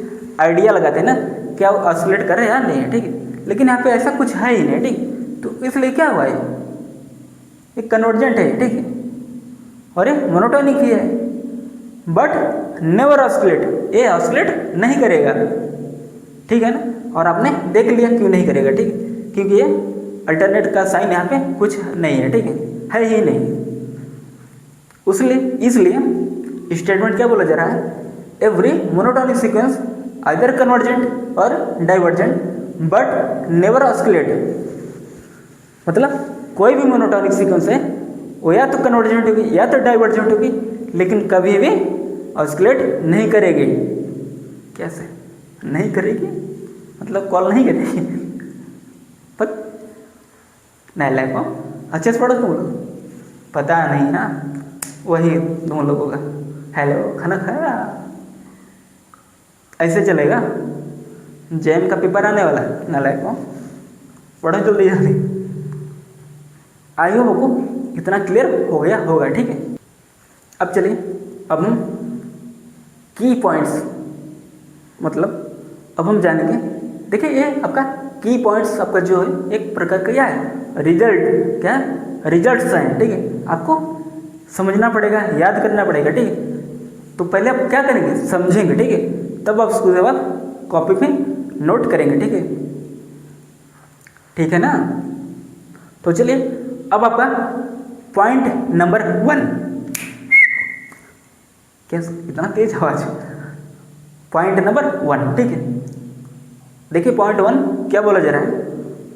आइडिया लगाते हैं ना क्या वो ऑस्किलेट कर रहे हैं या नहीं है, ठीक है। लेकिन यहाँ पे ऐसा कुछ है ही नहीं, ठीक, तो इसलिए क्या हुआ है, एक कन्वर्जेंट है, ठीक है, और ये मोनोटोनिक भी है, बट नेवर ऑस्किलेट, ये ऑस्किलेट नहीं करेगा, ठीक है ना। और आपने देख लिया क्यों नहीं करेगा, ठीक है, क्योंकि ये अल्टरनेट का साइन यहाँ पे कुछ नहीं है, ठीक है ही नहीं। इसलिए स्टेटमेंट क्या बोला जा रहा है, every monotonic sequence either convergent और डाइवर्जेंट बट नेवर ऑस्किलेट, मतलब कोई भी मोनोटोनिक सीक्वेंस है वो या तो कन्वर्जेंट होगी या तो डाइवर्जेंट होगी, लेकिन कभी भी ऑस्किलेट नहीं करेगी। कैसे नहीं करेगी, मतलब कॉल नहीं करेगी, पर नहीं लाइक को अच्छे से पढ़ो तुम लोग, पता नहीं ना, वही तुम लोगों का हेलो खाना खाया, ऐसे चलेगा। जेम का पेपर आने वाला है, ना लाइक को पढ़ो जल्दी जल्दी। आई होप आपको इतना क्लियर हो गया होगा, ठीक है। अब चलिए, अब हम की पॉइंट्स, मतलब अब हम जानेंगे। देखिए ये आपका की पॉइंट्स आपका जो है एक प्रकार का क्या है, रिजल्ट, क्या रिजल्ट्स हैं, ठीक है। आपको समझना पड़ेगा, याद करना पड़ेगा, ठीक है। तो पहले आप क्या करेंगे, समझेंगे, ठीक है, तब आप उसके बाद कॉपी पे नोट करेंगे, ठीक है ना। तो चलिए अब आपका पॉइंट नंबर 1, कैसे इतना तेज आवाज, पॉइंट नंबर 1, ठीक है। देखिए पॉइंट 1 क्या बोला जा रहा है,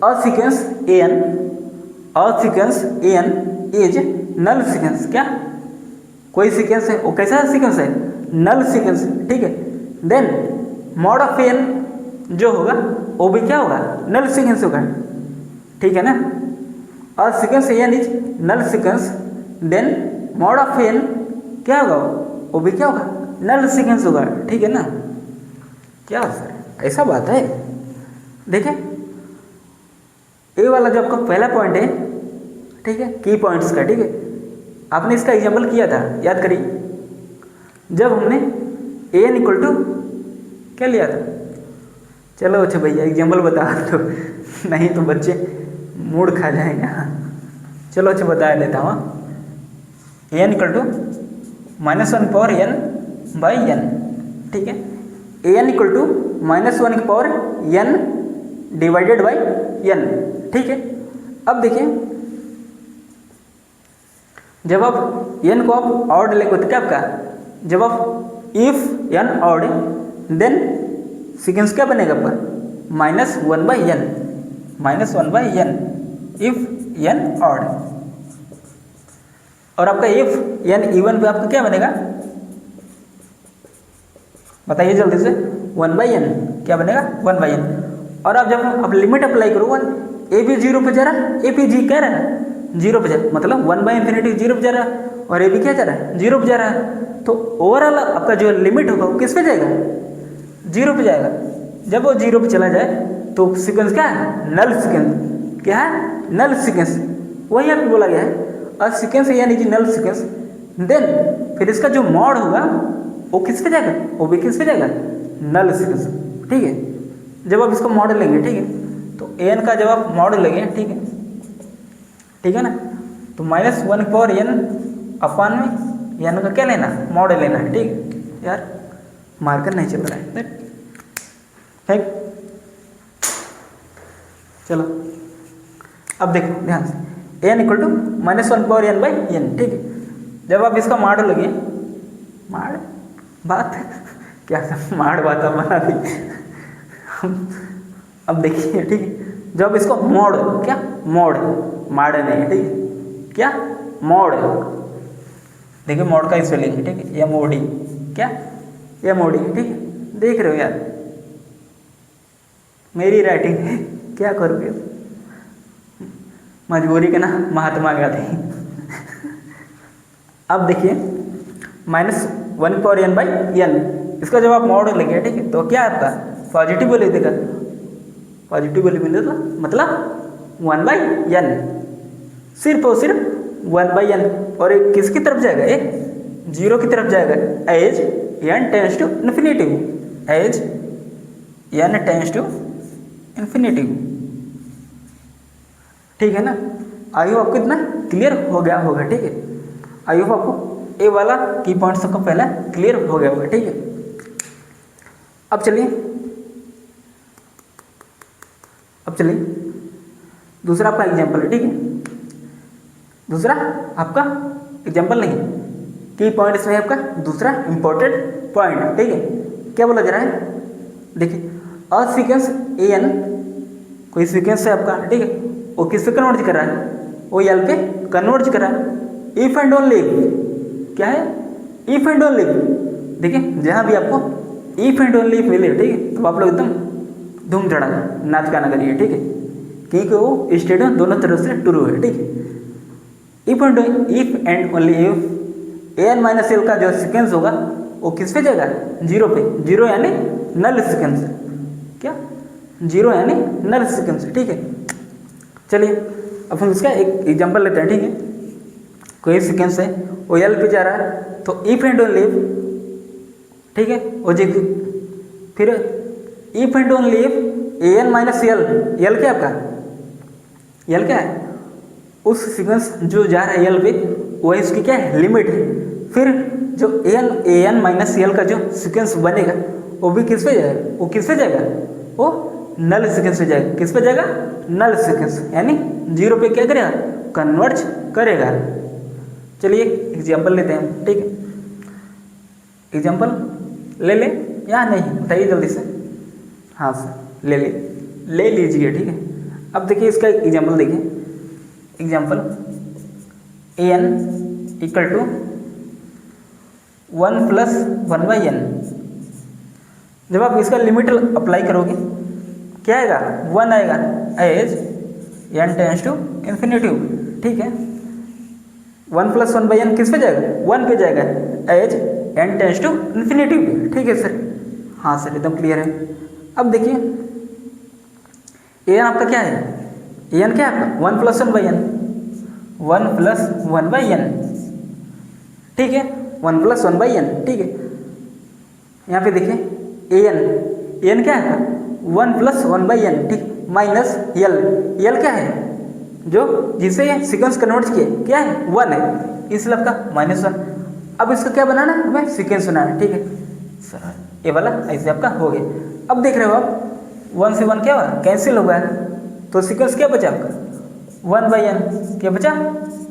a sequence N is null sequence, क्या कोई सीक्वेंस है, वो कैसा सीक्वेंस है, नल सीक्वेंस, ठीक है। देन मॉड ऑफ एन जो होगा वो भी क्या होगा, नल सीक्वेंस होगा, ठीक है ना। A sequence N is null sequence, then mod of N क्या होगा, वो भी क्या होगा, नल सीक्वेंस होगा, ठीक है ना। क्या सर ऐसा बात है। देखिए ये वाला जो आपका पहला पॉइंट है, ठीक है, की पॉइंट्स का, ठीक है, आपने इसका एग्जाम्पल किया था, याद करिए, जब हमने एन इक्वल टू क्या लिया था। चलो अच्छा भैया एग्जाम्पल बता दो, नहीं तो बच्चे मूड खा जाएंगे। चलो अच्छा बता लेता हूँ, N equal to -1 power N by N, ठीक है। एन इक्वल टू -1 की power N divided by N, ठीक है। अब देखिए जब आप एन को आप ऑड लेंगे तो क्या आपका, जब आप if N odd then sequence क्या बनेगा आपका, -1 by N, -1 by N if N odd. और आपका इफ एन इवन पे आपका क्या बनेगा, बताइए जल्दी से, 1 बाई एन क्या बनेगा, 1 बाई एन। और आप जब आप लिमिट अप्लाई करोगे, ए भी 0 पे जा रहा है, ए पी जी कह रहा है 0 पे जा रहा है, मतलब 1 बाई इंफिनिटी 0 पे जा रहा है, और ए भी क्या जा रहा है, 0 पे जा रहा है। तो ओवरऑल आपका जो लिमिट होगा वो किस पे जाएगा, 0 पे जाएगा। जब वो 0 पे चला जाए तो सीक्वेंस क्या है, नल सीक्वेंस, क्या है, नल सीक्वेंस, वही आपको बोला गया है। और सीक्वेंस यानी कि नल सीक्वेंस, देन फिर इसका जो मॉड होगा वो किस पे जाएगा, वो भी किस पे जाएगा, नल सीक्वेंस, ठीक है। जब आप इसको मॉड लेंगे, ठीक है, तो एन का जब आप मॉड लेंगे, ठीक है ना, तो -1 की पावर एन अपान में एन का क्या लेना, मॉड लेना है, ठीक। यार मार्कर नहीं चल रहा है, ठीक। चलो अब देखो ध्यान से, N equal to -1 power N by N, ठीक है। जब आप इसका माड लगे, माड बात क्या माड बात बना दी। अब देखिए, ठीक है, जब इसको मोड, क्या मोड, माड नहीं है, ठीक है, क्या मोड, देखिए मोड का स्पेलिंग, ठीक है, MOD, क्या MOD, ठीक है। देख रहे हो यार मेरी राइटिंग क्या करोगे, मजबूरी के ना महात्मा गांधी। अब देखिए -1/n/n, इसका जब आप मॉड लेंगे, ठीक है, तो क्या है आपका पॉजिटिव वैल्यू देगा, पॉजिटिव वैल्यू मिलेगा मतलब 1/n, सिर्फ और सिर्फ 1/n, और एक किसकी तरफ जाएगा, एक 0 की तरफ जाएगा, as n tends to infinity, as n tends to infinity. ठीक है ना, आई होप आपको इतना क्लियर हो गया होगा। ठीक है, आई होप आपको ए वाला की पॉइंट सबको पहले क्लियर हो गया होगा। ठीक है, अब चलिए दूसरा आपका एग्जाम्पल है। ठीक है, दूसरा आपका एग्जाम्पल नहीं, की पॉइंट इसमें आपका दूसरा इंपॉर्टेंट पॉइंट। ठीक है, क्या बोला जा रहा है, देखिए अ सीक्वेंस an, कोई सीक्वेंस है आपका, ठीक है, वो किस पे कन्वर्ज कर रहा है, वो एल पे कन्वर्ज कर रहा है। इफ एंड ओनली इफ, क्या है, इफ एंड ओनली इफ। देखिए जहाँ भी आपको इफ एंड ओनली इफ मिले, ठीक है, तो आप लोग एकदम धूम धड़ाका नाच गाना करिए। ठीक है, क्योंकि वो स्टेडियम दोनों तरफ से ट्रू है। ठीक है, if and only if an-l का जो सीक्वेंस होगा वो किस पे जाएगा, 0 पे, 0 यानी नल सीक्वेंस, क्या 0 यानी नल सीक्वेंस। ठीक है, चलिए अब हम इसका एक एग्जांपल लेते हैं। ठीक है, कोई सीक्वेंस है वो एल पे जा रहा है, तो इफ एंड ओनली इफ, ठीक है, वो जी फिर if and only if an-l, L क्या आपका, एल क्या है, उस सीक्वेंस जो जा रहा है एल पे, वो इसकी क्या है, लिमिट है। फिर जो an-l का जो सीक्वेंस बनेगा वो भी किस पे जाएगा, वो किस पे जाएगा, वो नल सीक्वेंस पे जाएगा। किस पे जाएगा, नल सीक्वेंस, यानी 0 पे क्या करेगा, कन्वर्ज करेगा। चलिए एग्जाम्पल लेते हैं। ठीक है, एग्जाम्पल ले ले या नहीं बताइए जल्दी से, हाँ सर ले लीजिए। ठीक है, अब देखिए इसका एग्जाम्पल देखिए, example an equal to 1 + 1/n। जब आप इसका लिमिट अप्लाई करोगे क्या आएगा, 1 आएगा, as n tends to infinity. ठीक है, 1 + 1/n किस पे जाएगा, 1 पे जाएगा, as n tends to infinity. ठीक है सर, हाँ सर एकदम क्लियर है। अब देखिए an आपका क्या है, an क्या है आपका 1 + 1/n, 1 + 1/n। ठीक है, 1 + 1/n। ठीक है, यहाँ पे देखिए an क्या है, 1 + 1/n, ठीक, माइनस l क्या है, जो जिसे सीक्वेंस कन्वर्ट किए क्या है, 1 है, इसलिए आपका -1। अब इसका क्या बनाना है, हमें सीक्वेंस बनाना है। ठीक है सर, ये वाला ऐसे आपका हो गया। अब देख रहे हो आप 1 से 1 क्या हुआ, कैंसिल हो गया, तो सीक्वेंस क्या बचा आपका, 1/n, क्या बचा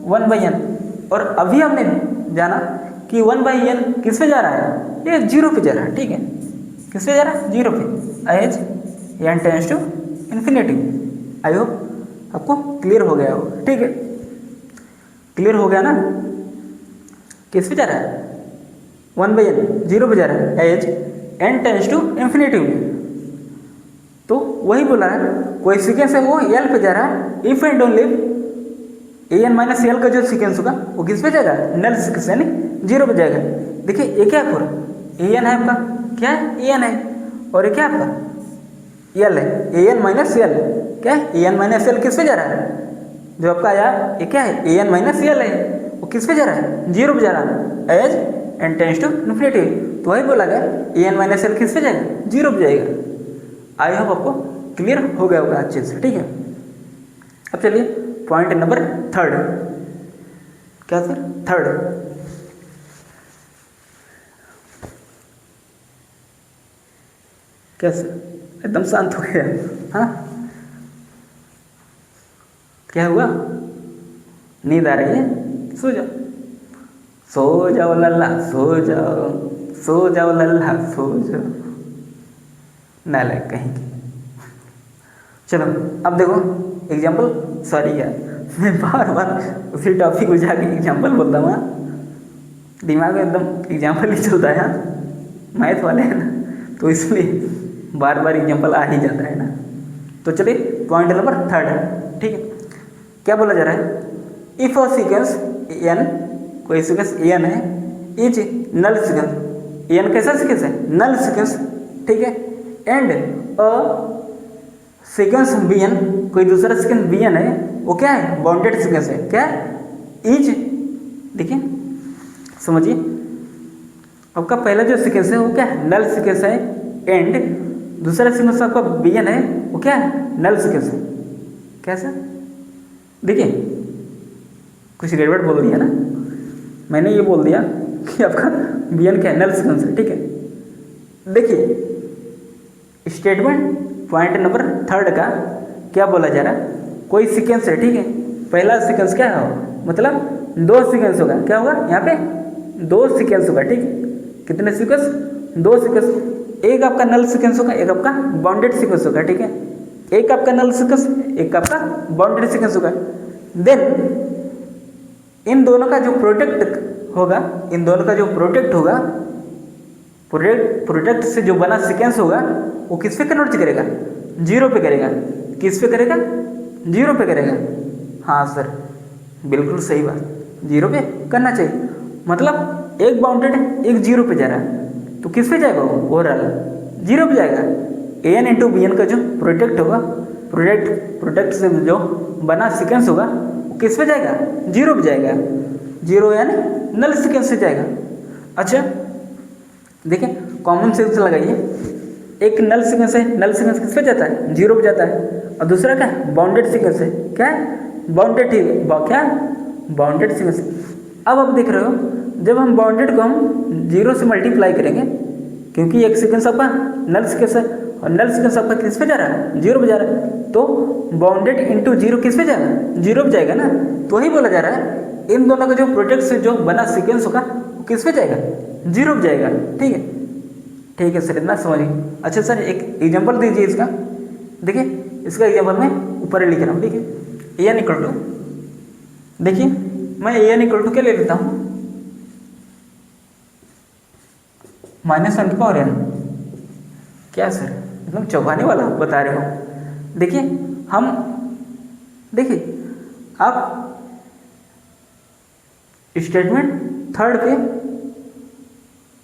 1/n। और अभी हमने जाना कि 1/n किस पे जा रहा है, ये 0 पे जा रहा है। ठीक है, किस पे जा रहा है, 0 पे, as n tends to infinity. I hope आपको क्लियर हो गया हो। ठीक है, क्लियर हो गया ना, किस पे जा रहा है, 1/n 0 पे जा रहा है, as n tends to infinity. तो वही बोला है, कोई सीक्वेंस है वो l पे जा रहा है, इफ एंड ओनली an-l का जो सीक्वेंस होगा वो किस पे जाएगा, नल सीक्वेंस यानी 0 पे जाएगा। देखिए ये क्या है, पूरा an है आपका, क्या है, an है, और ये क्या आपका l है, an-l, क्या है, an-l किस पे जा रहा है, जो आपका आया ये क्या है, an-l है, वो किस पे जा रहा है, 0 पे जा रहा है, as n tends to infinity. तो वही बोला गया an-l किस पे जाएगा, 0 पे जाएगा। आई होप आपको क्लियर हो गया होगा अच्छे से। ठीक है, अब चलिए पॉइंट नंबर 3, क्या सर, 3, क्या सर, एकदम शांत हो गया, हाँ क्या हुआ, नींद आ रही है, सो जाओ, सो जाओ लल्ला, सो जाओ लल्ला, सो जाओ, नालायक कहीं की। चलो अब देखो एग्जाम्पल, सॉरी यार मैं बार बार उसी टॉपिक को जाके एग्जाम्पल बोलता हूँ, दिमाग में एकदम एग्जाम्पल ही चलता है, मैथ वाले है ना, तो इसलिए बार बार एग्जाम्पल आ ही जाता है ना। तो चलिए पॉइंट नंबर 3, ठीक है, क्या बोला जा रहा है, इफ अ सीक्वेंस एन, कोई सीक्वेंस एन है, इज नल सीक्वेंस, एन कैसा सीक्वेंस है, नल सीक्वेंस, ठीक है, and a sequence B N, कोई दूसरा सीक्वेंस बी एन है, वो क्या है, बाउंडेड सीक्वेंस है, क्या इज, देखिए समझिए, आपका पहला जो सीक्वेंस है वो क्या है, नल सीक्वेंस है, एंड दूसरा सीक्वेंस आपका बी एन है, वो क्या है, नल सीक्वेंस है। कैसा, देखिए कुछ गड़बड़ बोल दिया ना, मैंने ये बोल दिया कि आपका बी एन क्या है, नल सीक्वेंस है, ठीक है। देखिए स्टेटमेंट पॉइंट नंबर 3 का क्या बोला जा रहा है, कोई सीक्वेंस है, ठीक है, पहला सीक्वेंस क्या है, मतलब 2 सीक्वेंस होगा, क्या होगा यहाँ पे 2 सीक्वेंस होगा, ठीक है, कितने सीक्वेंस, 2 सीक्वेंस, एक आपका नल सीक्वेंस होगा, एक आपका बाउंडेड सीक्वेंस होगा, ठीक है, एक आपका नल सीक्वेंस, एक आपका बाउंडेड सीक्वेंस होगा। देन इन दोनों का जो प्रोडक्ट होगा, इन दोनों का जो प्रोडक्ट होगा, प्रोडक्ट से जो बना सीक्वेंस होगा वो किस पे कन्वर्ट करेगा, 0 पे करेगा, किस पे करेगा, 0 पे करेगा। हाँ सर बिल्कुल सही बात, 0 पे करना चाहिए, मतलब एक बाउंडेड है, एक 0 पे जा रहा है, तो किस पे जाएगा वो, ओवरऑल 0 पे जाएगा। A N into B N का जो प्रोडक्ट होगा, प्रोडक्ट से जो बना सीक्वेंस होगा वो किस पे जाएगा, 0 पे जाएगा, 0 यानी नल सीक्वेंस से जाएगा। अच्छा देखिए कॉमन सेंस लगाइए, एक नल सीक्वेंस है, नल सीक्वेंस किस पे जाता है, 0 पे जाता है, और दूसरा क्या है, बाउंडेड सीक्वेंस है, क्या है, बाउंडेड, क्या बाउंडेड सीक्वेंस। अब आप देख रहे हो जब हम बाउंडेड को हम 0 से मल्टीप्लाई करेंगे, क्योंकि एक सीक्वेंस आपका नल सीक्वेंस है और नल सीक्वेंस आपका किस पे जा रहा है, 0 पे जा रहा है, तो बाउंडेड इंटू 0 किस पे जाएगा, 0 पे जाएगा ना, तो वही बोला जा रहा है इन दोनों का जो प्रोडक्ट से जो बना सीक्वेंस होगा वो किस पे जाएगा, 0 पे जाएगा, ठीक है, ठीक है सर इतना समझिए। अच्छा सर एक एग्जाम्पल दीजिए इसका, देखिए इसका एग्जाम्पल मैं ऊपर लिख रहा हूँ, ठीक है, ए एन इक्वल टू, देखिए मैं ए एन इक्वल टू क्या ले लेता हूँ, -1/n, क्या सर एकदम चौंकाने वाला बता रहे हो। देखिए हम, देखिए आप स्टेटमेंट 3 पे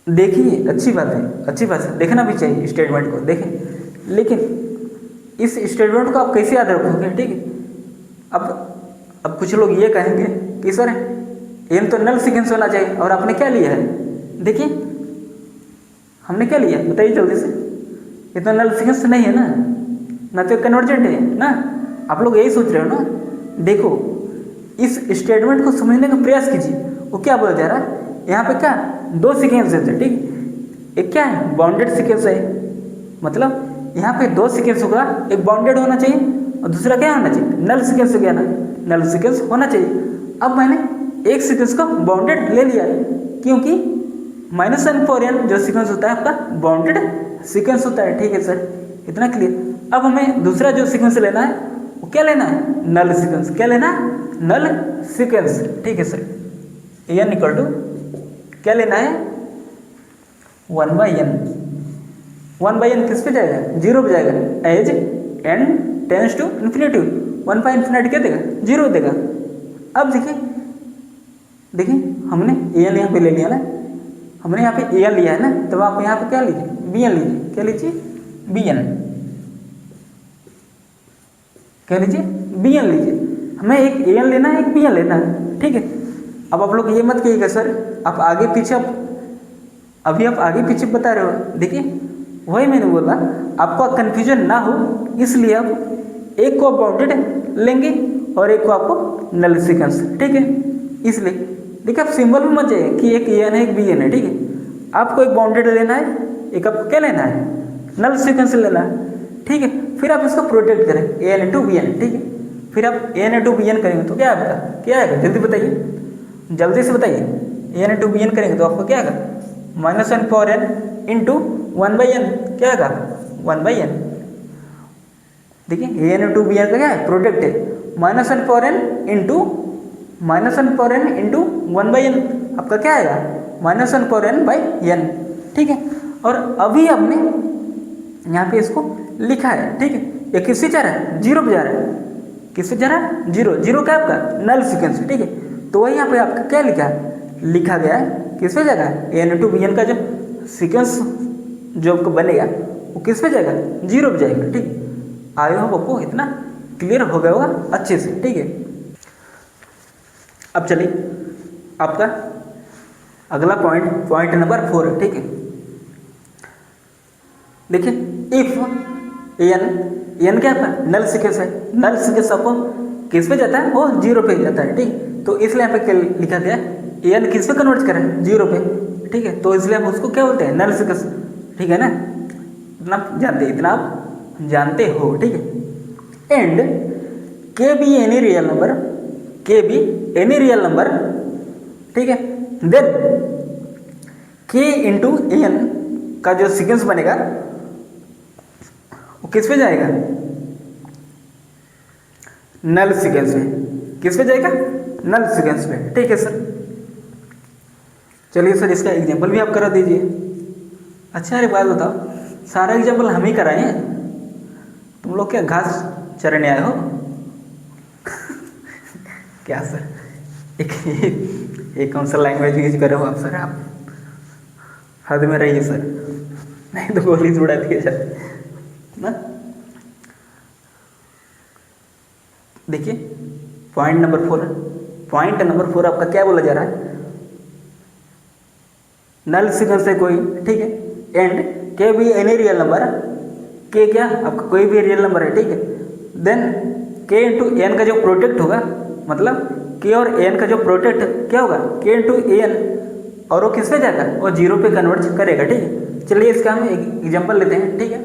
देखिए, अच्छी बात है, अच्छी बात है, देखना भी चाहिए स्टेटमेंट को, देखें, लेकिन इस स्टेटमेंट को आप कैसे याद रखोगे, ठीक है। अब कुछ लोग ये कहेंगे कि सर एन तो नल सीक्वेंस होना चाहिए, और आपने क्या लिया है, देखिए हमने क्या लिया बताइए जल्दी से, ये तो नल सीक्वेंस नहीं है ना तो कन्वर्जेंट है ना, आप लोग यही सोच रहे हो ना। देखो इस स्टेटमेंट को समझने का प्रयास कीजिए, वो क्या बोला जा रहा है, यहाँ पे क्या 2 सीक्वेंस है, ठीक, एक क्या है बाउंडेड सीक्वेंस है, मतलब यहाँ पे 2 सीक्वेंस होगा, एक बाउंडेड होना चाहिए और दूसरा क्या होना चाहिए, नल सीक्वेंस हो गया ना, नल सीक्वेंस होना चाहिए। अब मैंने एक सीक्वेंस को बाउंडेड ले लिया क्योंकि -1/n जो सीक्वेंस होता है आपका बाउंडेड सीक्वेंस होता है, ठीक है सर इतना क्लियर। अब हमें दूसरा जो सीक्वेंस लेना है वो क्या लेना है, नल सीक्वेंस, क्या लेना है, नल सीक्वेंस, ठीक है सर। एन इक्वल टू क्या लेना है, 1/n, 1/n किस पे जाएगा, 0 पे जाएगा, as n tends to infinity, 1/∞ क्या देगा, 0 देगा। अब देखिए हमने एन यहाँ पे ले लिया ना, हमने यहाँ पे एन लिया है ना, तब आप यहाँ पे क्या लीजिए, बी एन लीजिए, क्या लीजिए, बी एन, क्या लीजिए, बी एन लीजिए, हमें एक ए एन लेना है, एक बी एन लेना है, ठीक है। अब आप लोग ये मत कहिएगा सर आप आगे पीछे, अभी आप आगे पीछे बता रहे हो, देखिए वही मैंने बोला आपको कन्फ्यूजन ना हो, इसलिए आप एक को बाउंडेड लेंगे और एक को आपको नल सीक्वेंस, ठीक है। इसलिए देखिए आप सिंबल में मत जाइए कि एक ए एन है एक बी एन है, ठीक है, आपको एक बाउंडेड लेना है, एक आपको क्या लेना है, नल सीक्वेंस लेना है, ठीक है। फिर आप इसको प्रोटेक्ट करें A N into B N, ठीक है, फिर आप A N into B N करेंगे तो क्या आएगा, क्या आएगा जल्दी बताइए, जल्दी से बताइए, A N into B N करेंगे तो आपको क्या आएगा, -1/n इंटू 1/n, क्या आएगा 1/n। देखिए A N into B N का क्या है, प्रोडक्ट है, -1/n इंटू 1/n, आपका क्या आएगा, -1/n/n, ठीक है। और अभी हमने यहाँ पे इसको लिखा है, ठीक है, ये किससे जा रहा है, 0 पे जा रहा है, किस पे जा रहा है, जीरो। जीरो क्या आपका नल सीक्वेंस है, ठीक है। तो वही यहाँ पे आपका क्या लिखा गया है, किस पे जाएगा, एन टू बी एन का जो सीक्वेंस जो आपको बनेगा वो किस पे जाएगा, जीरो पे जाएगा, ठीक। आई होप आपको इतना क्लियर हो गया होगा अच्छे से, ठीक है। अब चलिए आपका अगला पॉइंट नंबर 4 है, ठीक है। देखिए इफ एन क्या है, नल सीक्वेंस है। नल सीक्वेंस आपको किस पे जाता है, वो जीरो पे जाता है, ठीक। तो इसलिए यहाँ पे क्या लिखा गया है, एन किस पे कन्वर्ट करें, जीरो पे, ठीक है। तो इसलिए हम उसको क्या बोलते हैं, नल सीक्वेंस, ठीक है ना। इतना जानते, इतना आप जानते हो, ठीक है। एंड के बी एनी रियल नंबर, के बी एनी रियल नंबर, ठीक है। देन के इंटू एन का जो सीक्वेंस बनेगा वो किस पे जाएगा, नल सीक्वेंस में। किस पे जाएगा, नल सीक्वेंस में, ठीक है सर। चलिए सर इसका एग्जांपल भी आप करा दीजिए। अच्छा अरे बात बताओ, सारा एग्जांपल हम ही कराए हैं, तुम लोग क्या घास चरने आए हो क्या सर, एक कौन सा लैंग्वेज यूज कर रहे हो आप सर, आप हद में रहिए सर, नहीं तो गोली उड़ा दिया जाए ना। देखिए पॉइंट नंबर 4 आपका क्या बोला जा रहा है, नल सीक्वेंस है कोई, ठीक है। एंड के भी एनी रियल नंबर, के क्या आपका कोई भी रियल नंबर है, ठीक है। देन के इंटू एन का जो प्रोडक्ट होगा, मतलब के और एन का जो प्रोडक्ट क्या होगा, के इंटू एन, और वो किस पे जाएगा, वो जीरो पे कन्वर्ट करेगा, ठीक है। चलिए इसका हम एक एग्जाम्पल लेते हैं, ठीक है,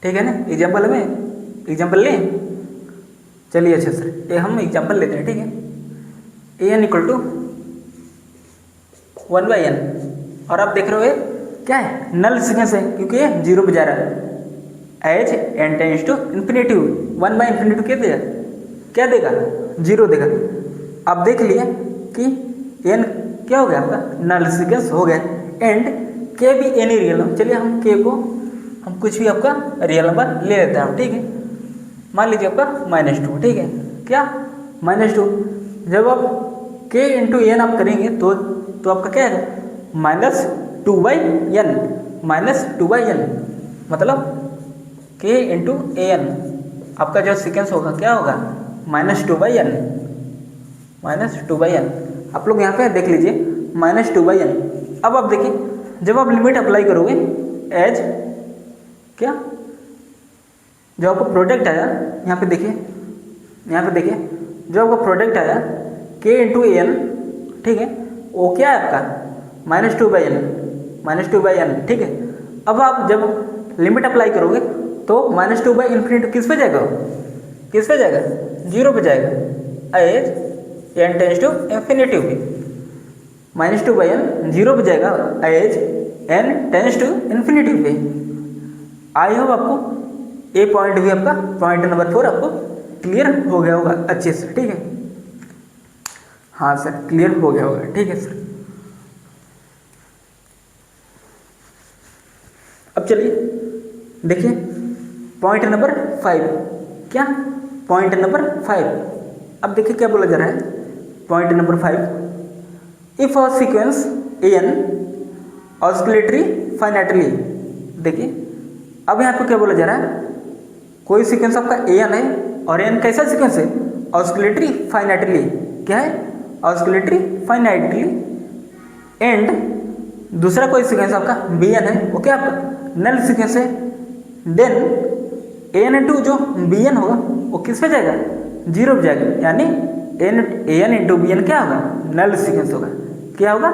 ठीक है ना। एग्जाम्पल लें, चलिए अच्छा सर ये हम एग्जाम्पल लेते हैं, ठीक है। A N equal to 1/n, और आप देख रहे हो क्या है, नल सीक्वेंस है, क्योंकि ये जीरो पे जा रहा है। As N tends to infinity, 1/∞ क्या देगा, जीरो देगा। आप देख लिए कि एन क्या हो गया आपका, नल सीक्वेंस हो गया। एंड के भी एनी रियल नंबर, चलिए हम के को हम कुछ भी आपका रियल नंबर ले लेते हैं, ठीक है। मान लीजिए आपका -2, ठीक है, क्या -2। जब आप के इंटू एन आप करेंगे तो आपका क्या है, -2/n, -2/n, मतलब के इंटू एन आपका जो सीक्वेंस होगा क्या होगा, -2/n, -2/n। आप लोग यहाँ पे देख लीजिए -2/n। अब आप देखिए जब आप लिमिट अप्लाई करोगे, एज क्या जो आपको प्रोडक्ट आया, यहाँ पे देखिए जो आपका प्रोडक्ट आया के इंटू एन, ठीक है, वो क्या है आपका -2/n, ठीक है। अब आप जब लिमिट अप्लाई करोगे तो -2/∞ किस पे जाएगा, जीरो पे जाएगा। As N tends to infinity पे, -2/n जीरो पे जाएगा, as N tends to infinity पे। आई होप आपको ये पॉइंट भी आपका पॉइंट नंबर 4 आपको क्लियर हो गया होगा अच्छे से, ठीक है। हाँ सर क्लियर हो गया होगा, ठीक है सर। अब चलिए देखिए पॉइंट नंबर 5, क्या पॉइंट नंबर 5। अब देखिए क्या बोला जा रहा है, point number 5, if a sequence N oscillatory finitely. देखिए अब यहाँ पे क्या बोला जा रहा है, कोई सीक्वेंस आपका एन है, और एन कैसा सीक्वेंस है, ऑस्किलेटरी फाइनाइटली, क्या है, ऑस्किलेटरी फाइनाइटली। एंड दूसरा कोई सीक्वेंस आपका बी एन है, वो क्या आपका नल सीक्वेंस है। देन एन इंटू जो बी एन होगा वो किस पे जाएगा, जीरो पे जाएगा, यानी एन इंटू बी एन क्या होगा, नल सीक्वेंस होगा, क्या होगा,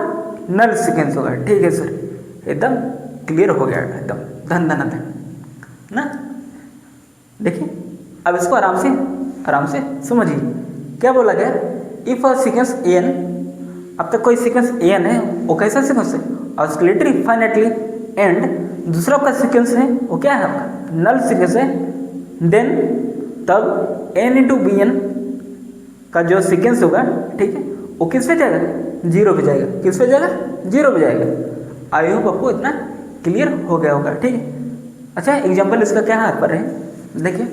नल सीक्वेंस होगा, ठीक है सर। एकदम क्लियर हो गया, एकदम धन धन धन ना। देखिए अब इसको आराम से समझिए क्या बोला गया, इफ अ सीक्वेंस एन, अब तक कोई सीक्वेंस एन है, वो कैसा सीक्वेंस है, ऑस्किलेटरी फाइनाइटली। एंड दूसरा आपका सीक्वेंस है वो क्या है आपका, नल सीक्वेंस है। देन तब एन इंटू बी एन का जो सीक्वेंस होगा, ठीक है, वो किस पे जाएगा, जीरो पे जाएगा, किस पे जाएगा, जीरो पे जाएगा। आई होप आपको इतना क्लियर हो गया होगा, ठीक है। अच्छा एग्जाम्पल इसका क्या है पर है, देखिए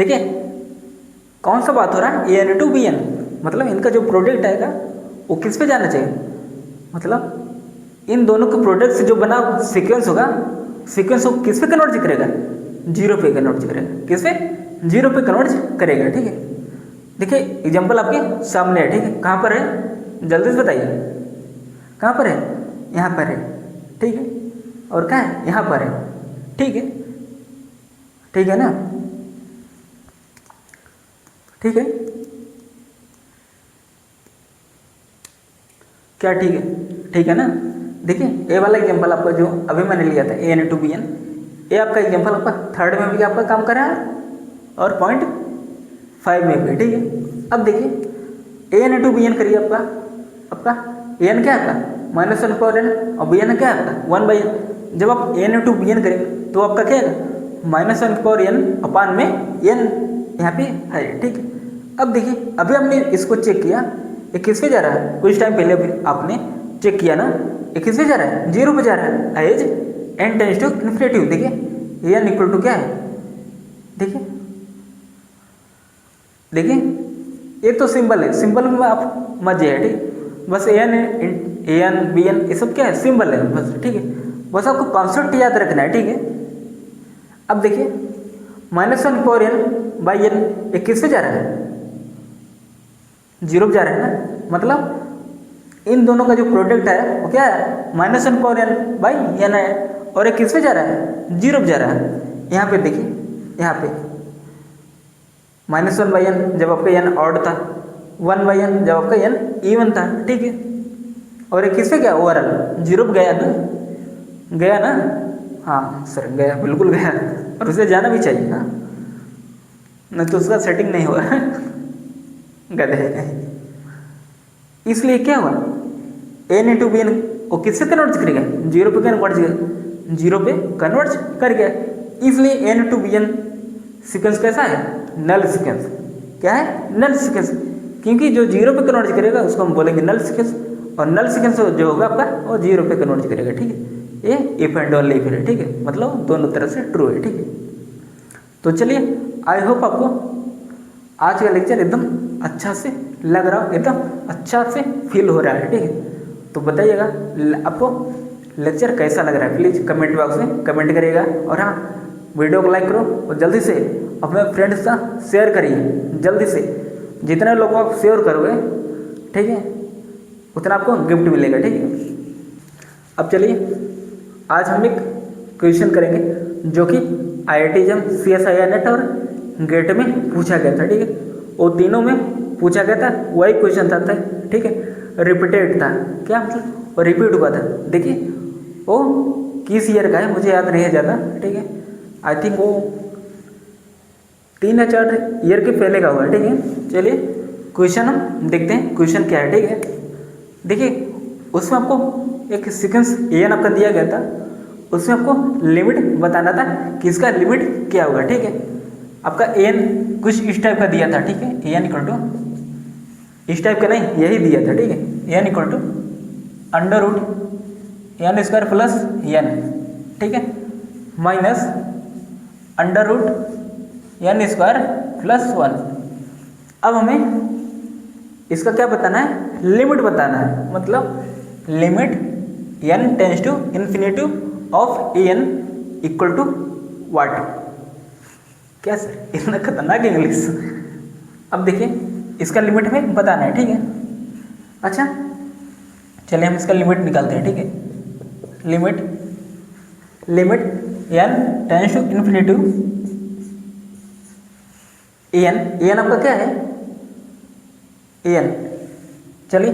देखिए कौन सा बात हो रहा है, A N to be N, मतलब इनका जो प्रोडक्ट आएगा वो किस पे जाना चाहिए, मतलब इन दोनों के प्रोडक्ट से जो बना सीक्वेंस होगा, सीक्वेंस को किस पे कन्वर्ट करेगा, जीरो पे कन्वर्ट करेगा, किस पे, जीरो पे कन्वर्ट करेगा। ठीक है, देखिए एग्जाम्पल आपके सामने है। ठीक है, कहाँ पर है जल्दी से बताइए, कहाँ पर है, यहाँ पर है। ठीक है, और कहाँ है, यहाँ पर है। ठीक है, ठीक है ना, ठीक है क्या, ठीक है, ठीक है ना। देखिए ए वाला एग्जांपल आपका जो अभी मैंने लिया था A N to be N, ये आपका एग्जांपल आपका थर्ड में भी आपका काम कर रहा है और 0.5 में भी। ठीक है, अब देखिए A N to be N करिए, आपका ए एन क्या है आपका -1 पावर एन और बी एन क्या है आपका 1/n। जब आप A N to be N करेंगे तो आपका क्या है -1 पावर एन अपान में एन यहाँ पे है। ठीक है, अब देखिए अभी हमने इसको चेक किया, ये किस पे जा रहा है, कुछ टाइम पहले अभी आपने चेक किया ना, ये किस पे जा रहा है, जीरो पे जा रहा है as N tends to infinity. देखिए एन इक्वल टू क्या है, देखिए देखिए ये तो सिंबल है, सिंबल में आप मत जाइए। ठीक, बस ए एन बी एन ये सब क्या है, सिंबल है बस। ठीक है, बस आपको कॉन्सेप्ट याद रखना है। ठीक है, अब देखिए -1 पावर एन बाई एन ये किस पे जा रहा है, जीरो पे जा रहा है ना, मतलब इन दोनों का जो प्रोडक्ट है वो क्या है -1 पावर एन बाई एन है, और ये किस पे जा रहा है, जीरो पे जा रहा है। यहाँ पे देखिए, यहाँ पे -1 बाई एन जब आपका एन ऑड था, 1 बाई एन जब आपका एन इवन था। ठीक है, और ये किस पे गया, ओवरऑल जीरो पे गया ना, गया ना, हाँ सर गया, बिल्कुल गया, और उसे जाना भी चाहिए। हाँ, नहीं तो उसका सेटिंग नहीं हुआ गधे। इसलिए क्या हुआ, एन इंटू बी एन वो किससे कन्वर्ट करेगा, जीरो पे कन्वर्ट करेगा, जीरो पे कन्वर्ट कर गया। इसलिए N into B N sequence कैसा है, नल सिक्वेंस। क्या है, नल सिक्वेंस, क्योंकि जो जीरो पे कन्वर्ट करेगा उसको हम बोलेंगे नल सिक्वेंस, और नल सिक्वेंस जो होगा आपका वो जीरो पे कन्वर्ट करेगा। ठीक है, ये इफ एंड ओनली इफ है। ठीक है, मतलब दोनों तरह से ट्रू है। ठीक है, तो चलिए आई होप आपको आज का लेक्चर एकदम अच्छा से लग रहा हो, एकदम अच्छा से फील हो रहा है। ठीक है, तो बताइएगा आपको लेक्चर कैसा लग रहा है, प्लीज़ कमेंट बॉक्स में कमेंट करिएगा। और हाँ, वीडियो को लाइक करो और जल्दी से अपने फ्रेंड्स के साथ शेयर करिए, जल्दी से जितने लोगों को आप शेयर करोगे, ठीक है, उतना आपको गिफ्ट मिलेगा। ठीक है, अब चलिए आज हम एक क्वेश्चन करेंगे जो कि IIT JAM CSIR नेट और गेट में पूछा गया था। ठीक है, वो तीनों में पूछा गया था, वही क्वेश्चन था। ठीक है, रिपीटेड था, क्या मतलब वो रिपीट हुआ था। देखिए वो किस ईयर का है मुझे याद नहीं है ज़्यादा। ठीक है, आई थिंक वो 3 या 4 ईयर के पहले का हुआ है। ठीक है, चलिए क्वेश्चन हम देखते हैं क्वेश्चन क्या है। ठीक है, देखिए उसमें आपको एक सीक्वेंस एन आपका दिया गया था, उसमें आपको लिमिट बताना था कि इसका लिमिट क्या होगा। ठीक है, आपका एन कुछ इस टाइप का दिया था। ठीक है, एन इक्वल टू इस टाइप का नहीं, यही दिया था। ठीक है, N equal to under root N square plus N, ठीक है, minus under root N square plus 1। अब हमें इसका क्या बताना है, लिमिट बताना है, मतलब limit N tends to infinity of N equal to what. क्या सर इतना खतरनाक इंग्लिश। अब देखिए इसका लिमिट हमें बताना है। ठीक है, अच्छा चलिए हम इसका लिमिट निकालते हैं। ठीक है, limit N tends to infinity N आपका क्या है, एन, चलिए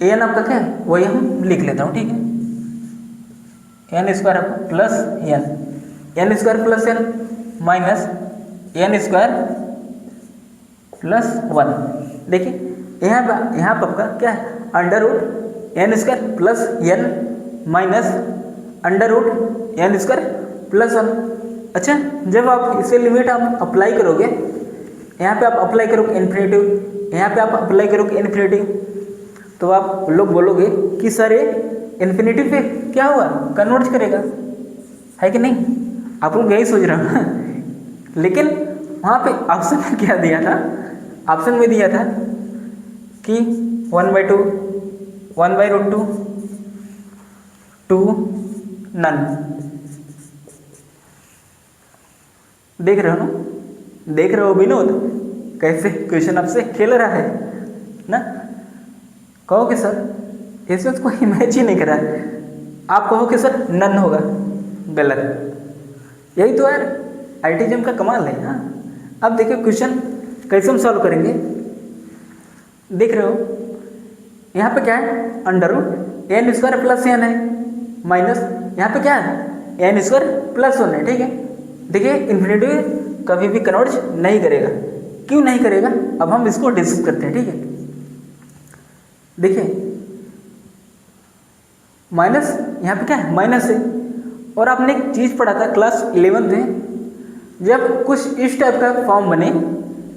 एन आपका क्या है वही हम लिख लेता हूँ। ठीक है, एन स्क्वायर आपका plus N square plus N minus N square plus 1। देखिए यहाँ पर आपका क्या है, under root N square plus N minus under root N square plus 1। अच्छा, जब आप इसे लिमिट आप अप्लाई करोगे, यहाँ पे आप अप्लाई करोगे इन्फिनिटी, यहाँ पे आप अप्लाई करोगे इन्फिनिटी, तो आप लोग बोलोगे कि सर ये इन्फिनिटी पे क्या हुआ, कन्वर्ट करेगा, है कि नहीं। आप लोग यही सोच रहे हो लेकिन वहाँ पे ऑप्शन में क्या दिया था, ऑप्शन में दिया था कि 1/2, 1/√2, 2, नन। देख रहे हो ना, देख रहे हो विनोद कैसे क्वेश्चन आपसे खेल रहा है ना। कहोगे सर इसमें तो कोई मैच ही नहीं कर रहा है, आप कहोगे सर नन होगा, गलत। यही तो यार आईटीजीएम का कमाल है। हाँ, अब देखिए क्वेश्चन कैसे हम सॉल्व करेंगे। देख रहे हो यहाँ पे क्या है, √n² प्लस n है, माइनस यहाँ पे क्या है, n² प्लस 1 है। ठीक है, देखिए इन्फिनिटी कभी भी कन्वर्ज नहीं करेगा। क्यों नहीं करेगा, अब हम इसको डिस्कस करते हैं। ठीक है, देखिए माइनस यहाँ पे क्या है, माइनस है। और आपने एक चीज़ पढ़ा था क्लास 11 में, जब कुछ इस टाइप का फॉर्म बने,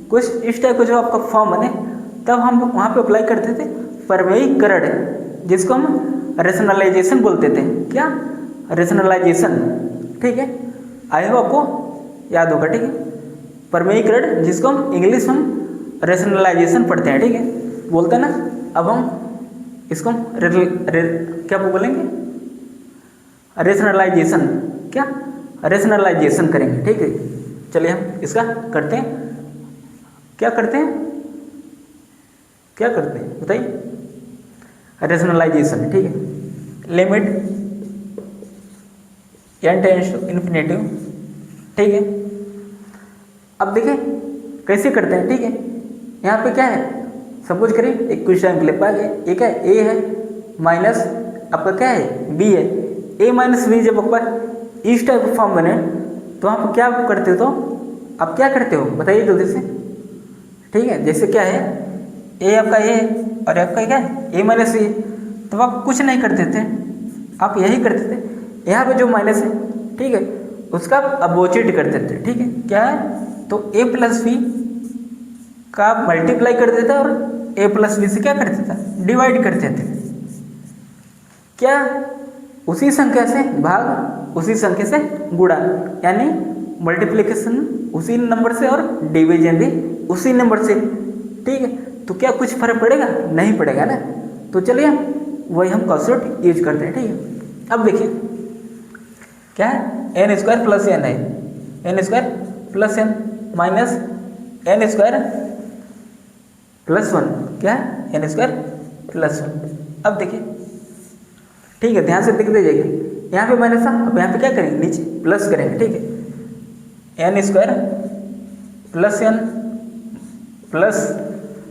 कुछ इस टाइप का जो आपका फॉर्म बने, तब हम वहाँ पे अप्लाई करते थे प्रमेयीकरण, जिसको हम रेशनलाइजेशन बोलते थे। क्या, रेशनलाइजेशन। ठीक है, आई होप आपको याद होगा। ठीक है, प्रमेयीकरण जिसको हम इंग्लिश में रेशनलाइजेशन पढ़ते हैं। ठीक है, बोलते हैं ना। अब हम इसको क्या बोलेंगे, रेशनलाइजेशन। क्या, रेशनलाइजेशन करेंगे। ठीक है, चलिए हम इसका करते हैं। क्या करते हैं, क्या करते हैं बताइए, रेशनलाइजेशन। ठीक है, limit n tends to infinity. ठीक है, अब देखिए कैसे करते हैं। ठीक है, यहाँ पे क्या है, सपोज करिए एक कुछ टाइम के लिए पाएंगे, एक है a है माइनस आपका क्या है b है। a माइनस b जब आपका इस टाइप का फॉर्म बने तो आप क्या करते हो, तो आप क्या करते हो बताइए जल्दी से। ठीक है, जैसे क्या है, a आपका a और आपका क्या है a माइनस b, तो आप कुछ नहीं करते थे, आप यही करते थे। यहाँ पे जो माइनस है, ठीक है, उसका अपोजिट करते थे। ठीक है, क्या है, तो a प्लस b का आप मल्टीप्लाई कर देता और a प्लस बी से क्या करते था, डिवाइड करते थे। क्या, उसी संख्या से भाग, उसी संख्या से गुणा, यानी मल्टीप्लिकेशन उसी नंबर से और डिवीजन भी उसी नंबर से। ठीक है, तो क्या कुछ फर्क पड़ेगा, नहीं पड़ेगा ना। तो चलिए वही हम कॉन्सेप्ट यूज करते हैं। ठीक है, अब देखिए क्या है, n² प्लस n है, n² plus n minus n² plus 1, क्या है n² प्लस 1। अब देखिए, ठीक है, ध्यान से देख दीजिएगा, यहाँ पे माइनस था, अब यहाँ पे क्या करेंगे, नीचे प्लस करेंगे। ठीक है, n² प्लस n प्लस,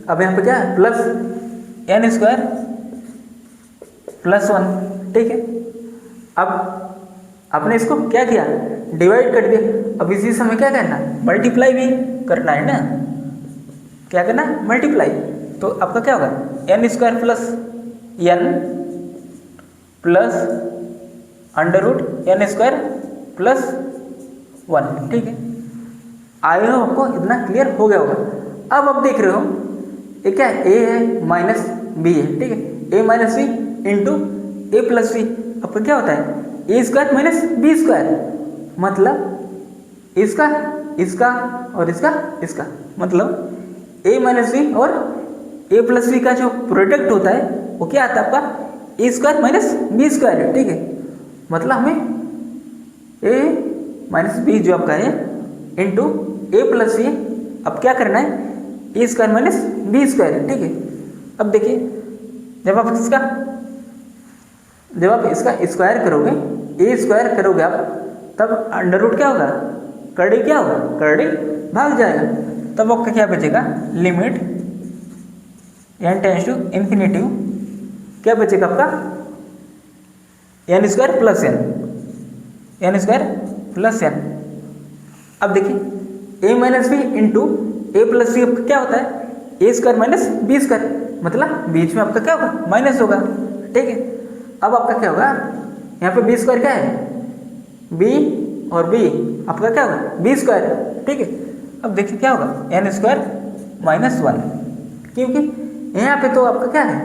अब यहाँ पे क्या है, प्लस n² प्लस 1। ठीक है, अब आपने इसको क्या किया, डिवाइड कर दिया। अब इसी समय क्या करना, मल्टीप्लाई भी करना है ना, क्या करना, मल्टीप्लाई। तो आपका क्या होगा, n² plus n plus √n² plus 1। ठीक है, आई हो आपको इतना क्लियर हो गया होगा। अब आप देख रहे हो ये क्या है, a है माइनस b है। ठीक है, a minus B into a plus B, आपका क्या होता है a² माइनस b², मतलब इसका, इसका और इसका मतलब a माइनस बी और a प्लस बी का जो प्रोडक्ट होता है वो क्या आता है आपका a² माइनस b²। ठीक है, मतलब हमें a माइनस बी जो आपका है इंटू a प्लस बी, अब क्या करना है a² माइनस b²। ठीक है, अब देखिए जब आप इसका स्क्वायर करोगे, a² करोगे आप, तब अंडर क्या होगा, करड़ी क्या होगा, करड़ी भाग जाएगा। तब आपका क्या बचेगा, limit n tends to infinity, क्या बचेगा आपका n² plus n² plus n। अब देखिए a minus B into a plus B क्या होता है a² माइनस b², मतलब बीच में आपका क्या होगा, माइनस होगा। ठीक है, अब आपका क्या होगा, यहाँ पे b² क्या है, b और b आपका क्या होगा b²। ठीक है, अब देखिए क्या होगा, n² माइनस 1, क्योंकि यहाँ पे तो आपका क्या है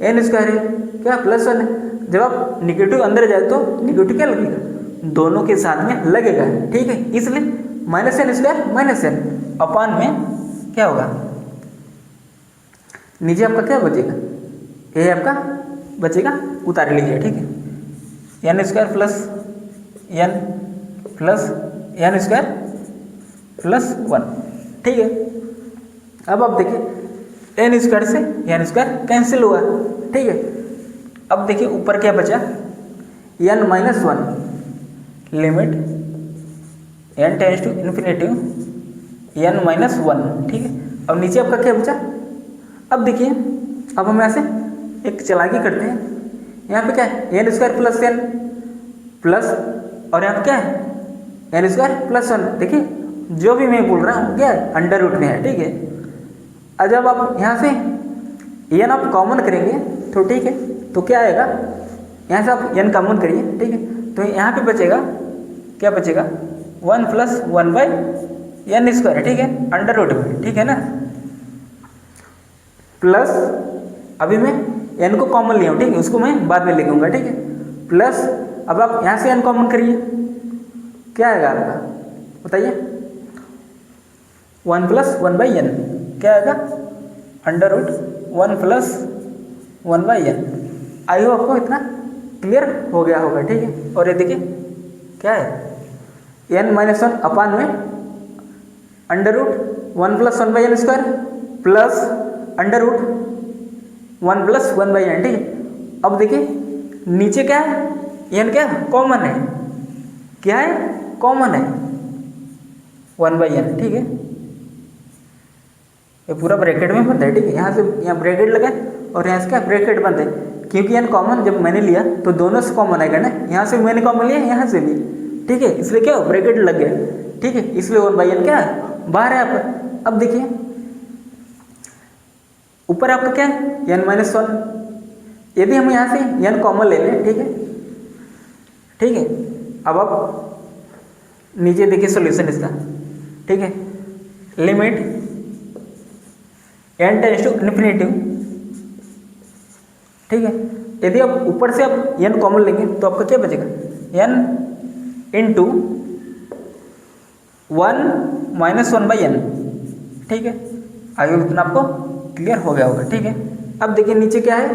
n² है, क्या प्लस 1 है। जब आप निगेटिव अंदर जाए तो निगेटिव क्या लगेगा, दोनों के साथ में लगेगा। ठीक है, इसलिए minus N square minus n upon में क्या होगा, नीचे आपका क्या बचेगा, ये आपका बचेगा, उतार लीजिए, ठीक है। N square plus N square plus 1, ठीक है। अब आप देखिए एन स्क्वायर से एन स्क्वायर कैंसिल हुआ, ठीक है। अब देखिए ऊपर क्या बचा, N minus 1 limit N tends to infinity N minus 1, ठीक है। अब नीचे आपका क्या बचा, अब देखिए अब हम यहाँ से एक चालाकी करते हैं, यहाँ पे क्या है N square plus N plus और यहाँ पे क्या है एन स्क्वायर प्लस 1, देखिए जो भी मैं बोल रहा हूँ क्या है अंडर रूट में है, ठीक है। और जब आप यहाँ से एन आप कॉमन करेंगे तो ठीक है, तो क्या आएगा, यहाँ से आप एन कॉमन करिए, ठीक है। तो यहाँ पे बचेगा क्या बचेगा 1 प्लस 1 बाई एन स्क्वायर, ठीक है, अंडर रूट में, ठीक है ना। प्लस अभी मैं एन को कॉमन लिया हूँ, ठीक है, उसको मैं बाद में लिखूंगा, ठीक है। प्लस अब आप यहाँ से एन कॉमन करिए, क्या आएगा आपका बताइए, 1 प्लस 1 बाई एन, क्या आएगा under root 1 plus 1 by N. I hope आपको इतना क्लियर हो गया होगा, ठीक है। और ये देखिए क्या है एन माइनस 1 अपान में under root 1 plus 1 by N square plus under root 1 plus 1 by N, ठीक है। अब देखिए नीचे क्या है, एन क्या है कॉमन है, क्या है कॉमन है 1 बाई एन, ठीक है। ये पूरा ब्रैकेट में बंद है, ठीक है। यहाँ से यहाँ ब्रैकेट लगाए और यहाँ से क्या ब्रैकेट बंद है, क्योंकि एन कॉमन जब मैंने लिया तो दोनों से कॉमन आएगा ना, यहाँ से मैंने कॉमन लिया यहाँ से भी, ठीक है, इसलिए क्या ब्रैकेट लग गया, ठीक है, इसलिए 1 बाई एन क्या है बाहर है आपका। अब देखिए ऊपर आपका क्या है एन माइनस 1, यदि हम यहाँ से एन कॉमन ले लें, ठीक है, ठीक है। अब आप नीचे देखिए सॉल्यूशन इसका, ठीक है, limit N tends to infinity, ठीक है। यदि आप ऊपर से आप एन कॉमन लेंगे तो आपका क्या बचेगा N into 1 minus 1 by N, ठीक है। आगे इतना आपको क्लियर हो गया होगा, ठीक है। अब देखिए नीचे क्या है,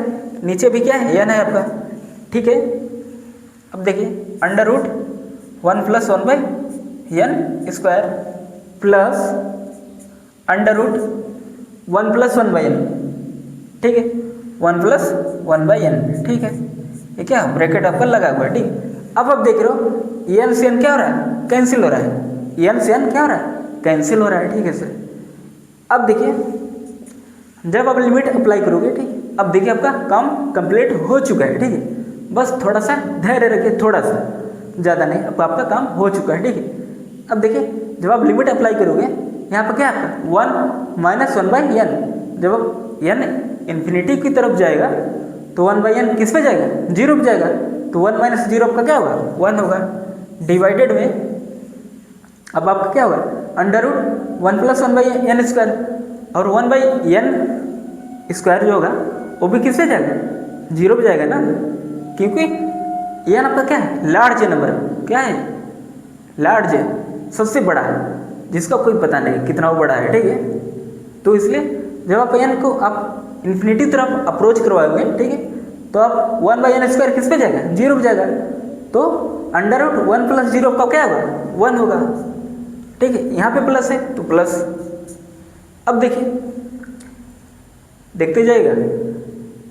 नीचे भी क्या है एन है आपका, ठीक है। अब देखिए under root 1 plus 1 by N square plus under root 1 plus 1 by N, ठीक है, 1 प्लस 1 बाई एन, ठीक है। ये क्या ब्रैकेट आपका लगा हुआ है, ठीक। अब आप देख रहे हो एन से एन क्या हो रहा है कैंसिल हो रहा है, एन से एन क्या हो रहा है कैंसिल हो रहा है, ठीक है सर। अब देखिए जब आप लिमिट अप्लाई करोगे, ठीक, अब देखिए आपका काम कंप्लीट हो चुका है, ठीक है। बस थोड़ा सा धैर्य रखिए, थोड़ा सा, ज़्यादा नहीं, अब आपका काम हो चुका है, ठीक है। अब देखिए जब आप लिमिट अप्लाई करोगे यहाँ पर क्या है 1 माइनस 1 बाई एन, जब आप एन इन्फिनिटी की तरफ जाएगा तो 1 बाई एन किस पे जाएगा 0 पे जाएगा, तो 1 माइनस 0 आपका क्या होगा 1 होगा, डिवाइडेड में अब आपका क्या होगा under root 1 plus 1 by N square, और 1 बाई एन स्क्वायर जो होगा वो भी किस पे जाएगा 0 पे जाएगा ना, क्योंकि एन आपका क्या है लार्ज नंबर, क्या है लार्ज है, सबसे बड़ा है, जिसका कोई पता नहीं कितना वो बड़ा है, ठीक है। तो इसलिए जब आप एन को आप इन्फिनिटी तरफ अप्रोच करवाओगे, ठीक है, तो आप 1 बाई एन स्क्वायर किस पे जाएगा 0 पे जाएगा, तो अंडर रूट 1 प्लस 0 का क्या होगा 1 होगा, ठीक है। यहाँ पे प्लस है तो प्लस। अब देखिए देखते जाइएगा,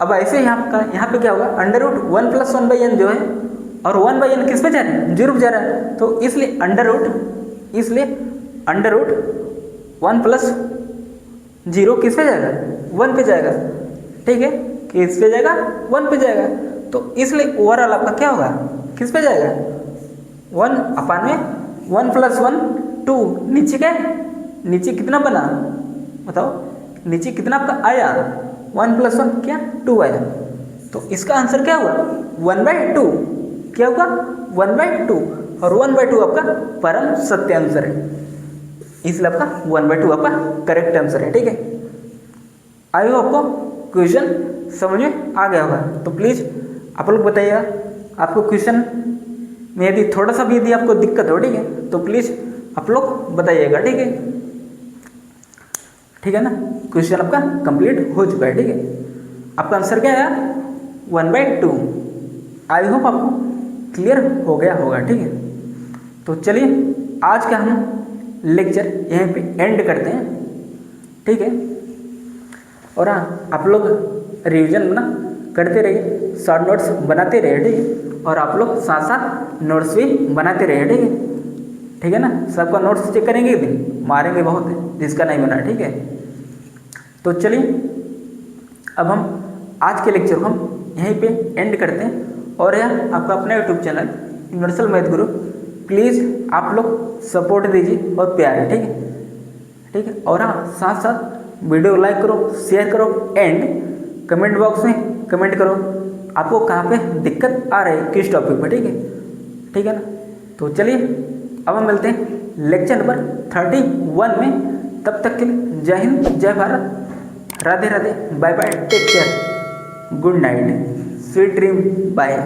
अब ऐसे यहाँ पे क्या होगा under root 1 plus 1 by N जो है, और 1 बाई एन किस पे जा रहा है 0 पे जा रहा है, तो इसलिए अंडर रूट 1 प्लस 0 किस पे जाएगा 1 पे जाएगा, ठीक है, किस पे जाएगा 1 पे जाएगा, तो इसलिए ओवरऑल आपका क्या होगा किस पे जाएगा 1 अपान में 1 प्लस 1 2, नीचे क्या है नीचे कितना बना बताओ, नीचे कितना आपका आया 1 प्लस 1 क्या 2 आया, तो इसका आंसर क्या हुआ 1/2, क्या होगा 1/2, और 1/2 आपका परम सत्य आंसर है, इसलिए आपका 1/2 आपका करेक्ट आंसर है, ठीक है। आई होप आपको क्वेश्चन समझ में आ गया होगा, तो प्लीज़ आप लोग बताइएगा आपको क्वेश्चन में यदि थोड़ा सा भी यदि आपको दिक्कत हो, ठीक है, तो प्लीज़ आप लोग बताइएगा, ठीक है। ठीक है ना, क्वेश्चन आपका कंप्लीट हो चुका है, ठीक है। आपका आंसर क्या है? 1/2। आई होप आपको क्लियर हो गया होगा, ठीक है। तो चलिए आज का हम लेक्चर यहीं पे एंड करते हैं, ठीक है। और हाँ, आप लोग रिवीजन ना करते रहिए, शॉर्ट नोट्स बनाते रहिए, ठीक है। और आप लोग साथ साथ नोट्स भी बनाते रहिए, ठीक है। ठीक है ना, सबका नोट्स चेक करेंगे एक दिन, मारेंगे बहुत है जिसका नहीं बना, ठीक है। तो चलिए अब हम आज के लेक्चर को हम यहीं पे एंड करते हैं। और यह आपका अपना YouTube channel universal math Guru, please आप लोग सपोर्ट दीजिए और प्यार है, ठीक है, ठीक है। और हाँ, साथ साथ वीडियो लाइक करो, शेयर करो एंड कमेंट बॉक्स में कमेंट करो आपको कहाँ पे दिक्कत आ रही है, किस टॉपिक पर, ठीक है, ठीक है ना। तो चलिए अब हम मिलते हैं लेक्चर नंबर 31 में। तब तक के लिए जय हिंद, जय Bharat, Radhe Radhe, bye bye, take care, good night, sweet dream, bye.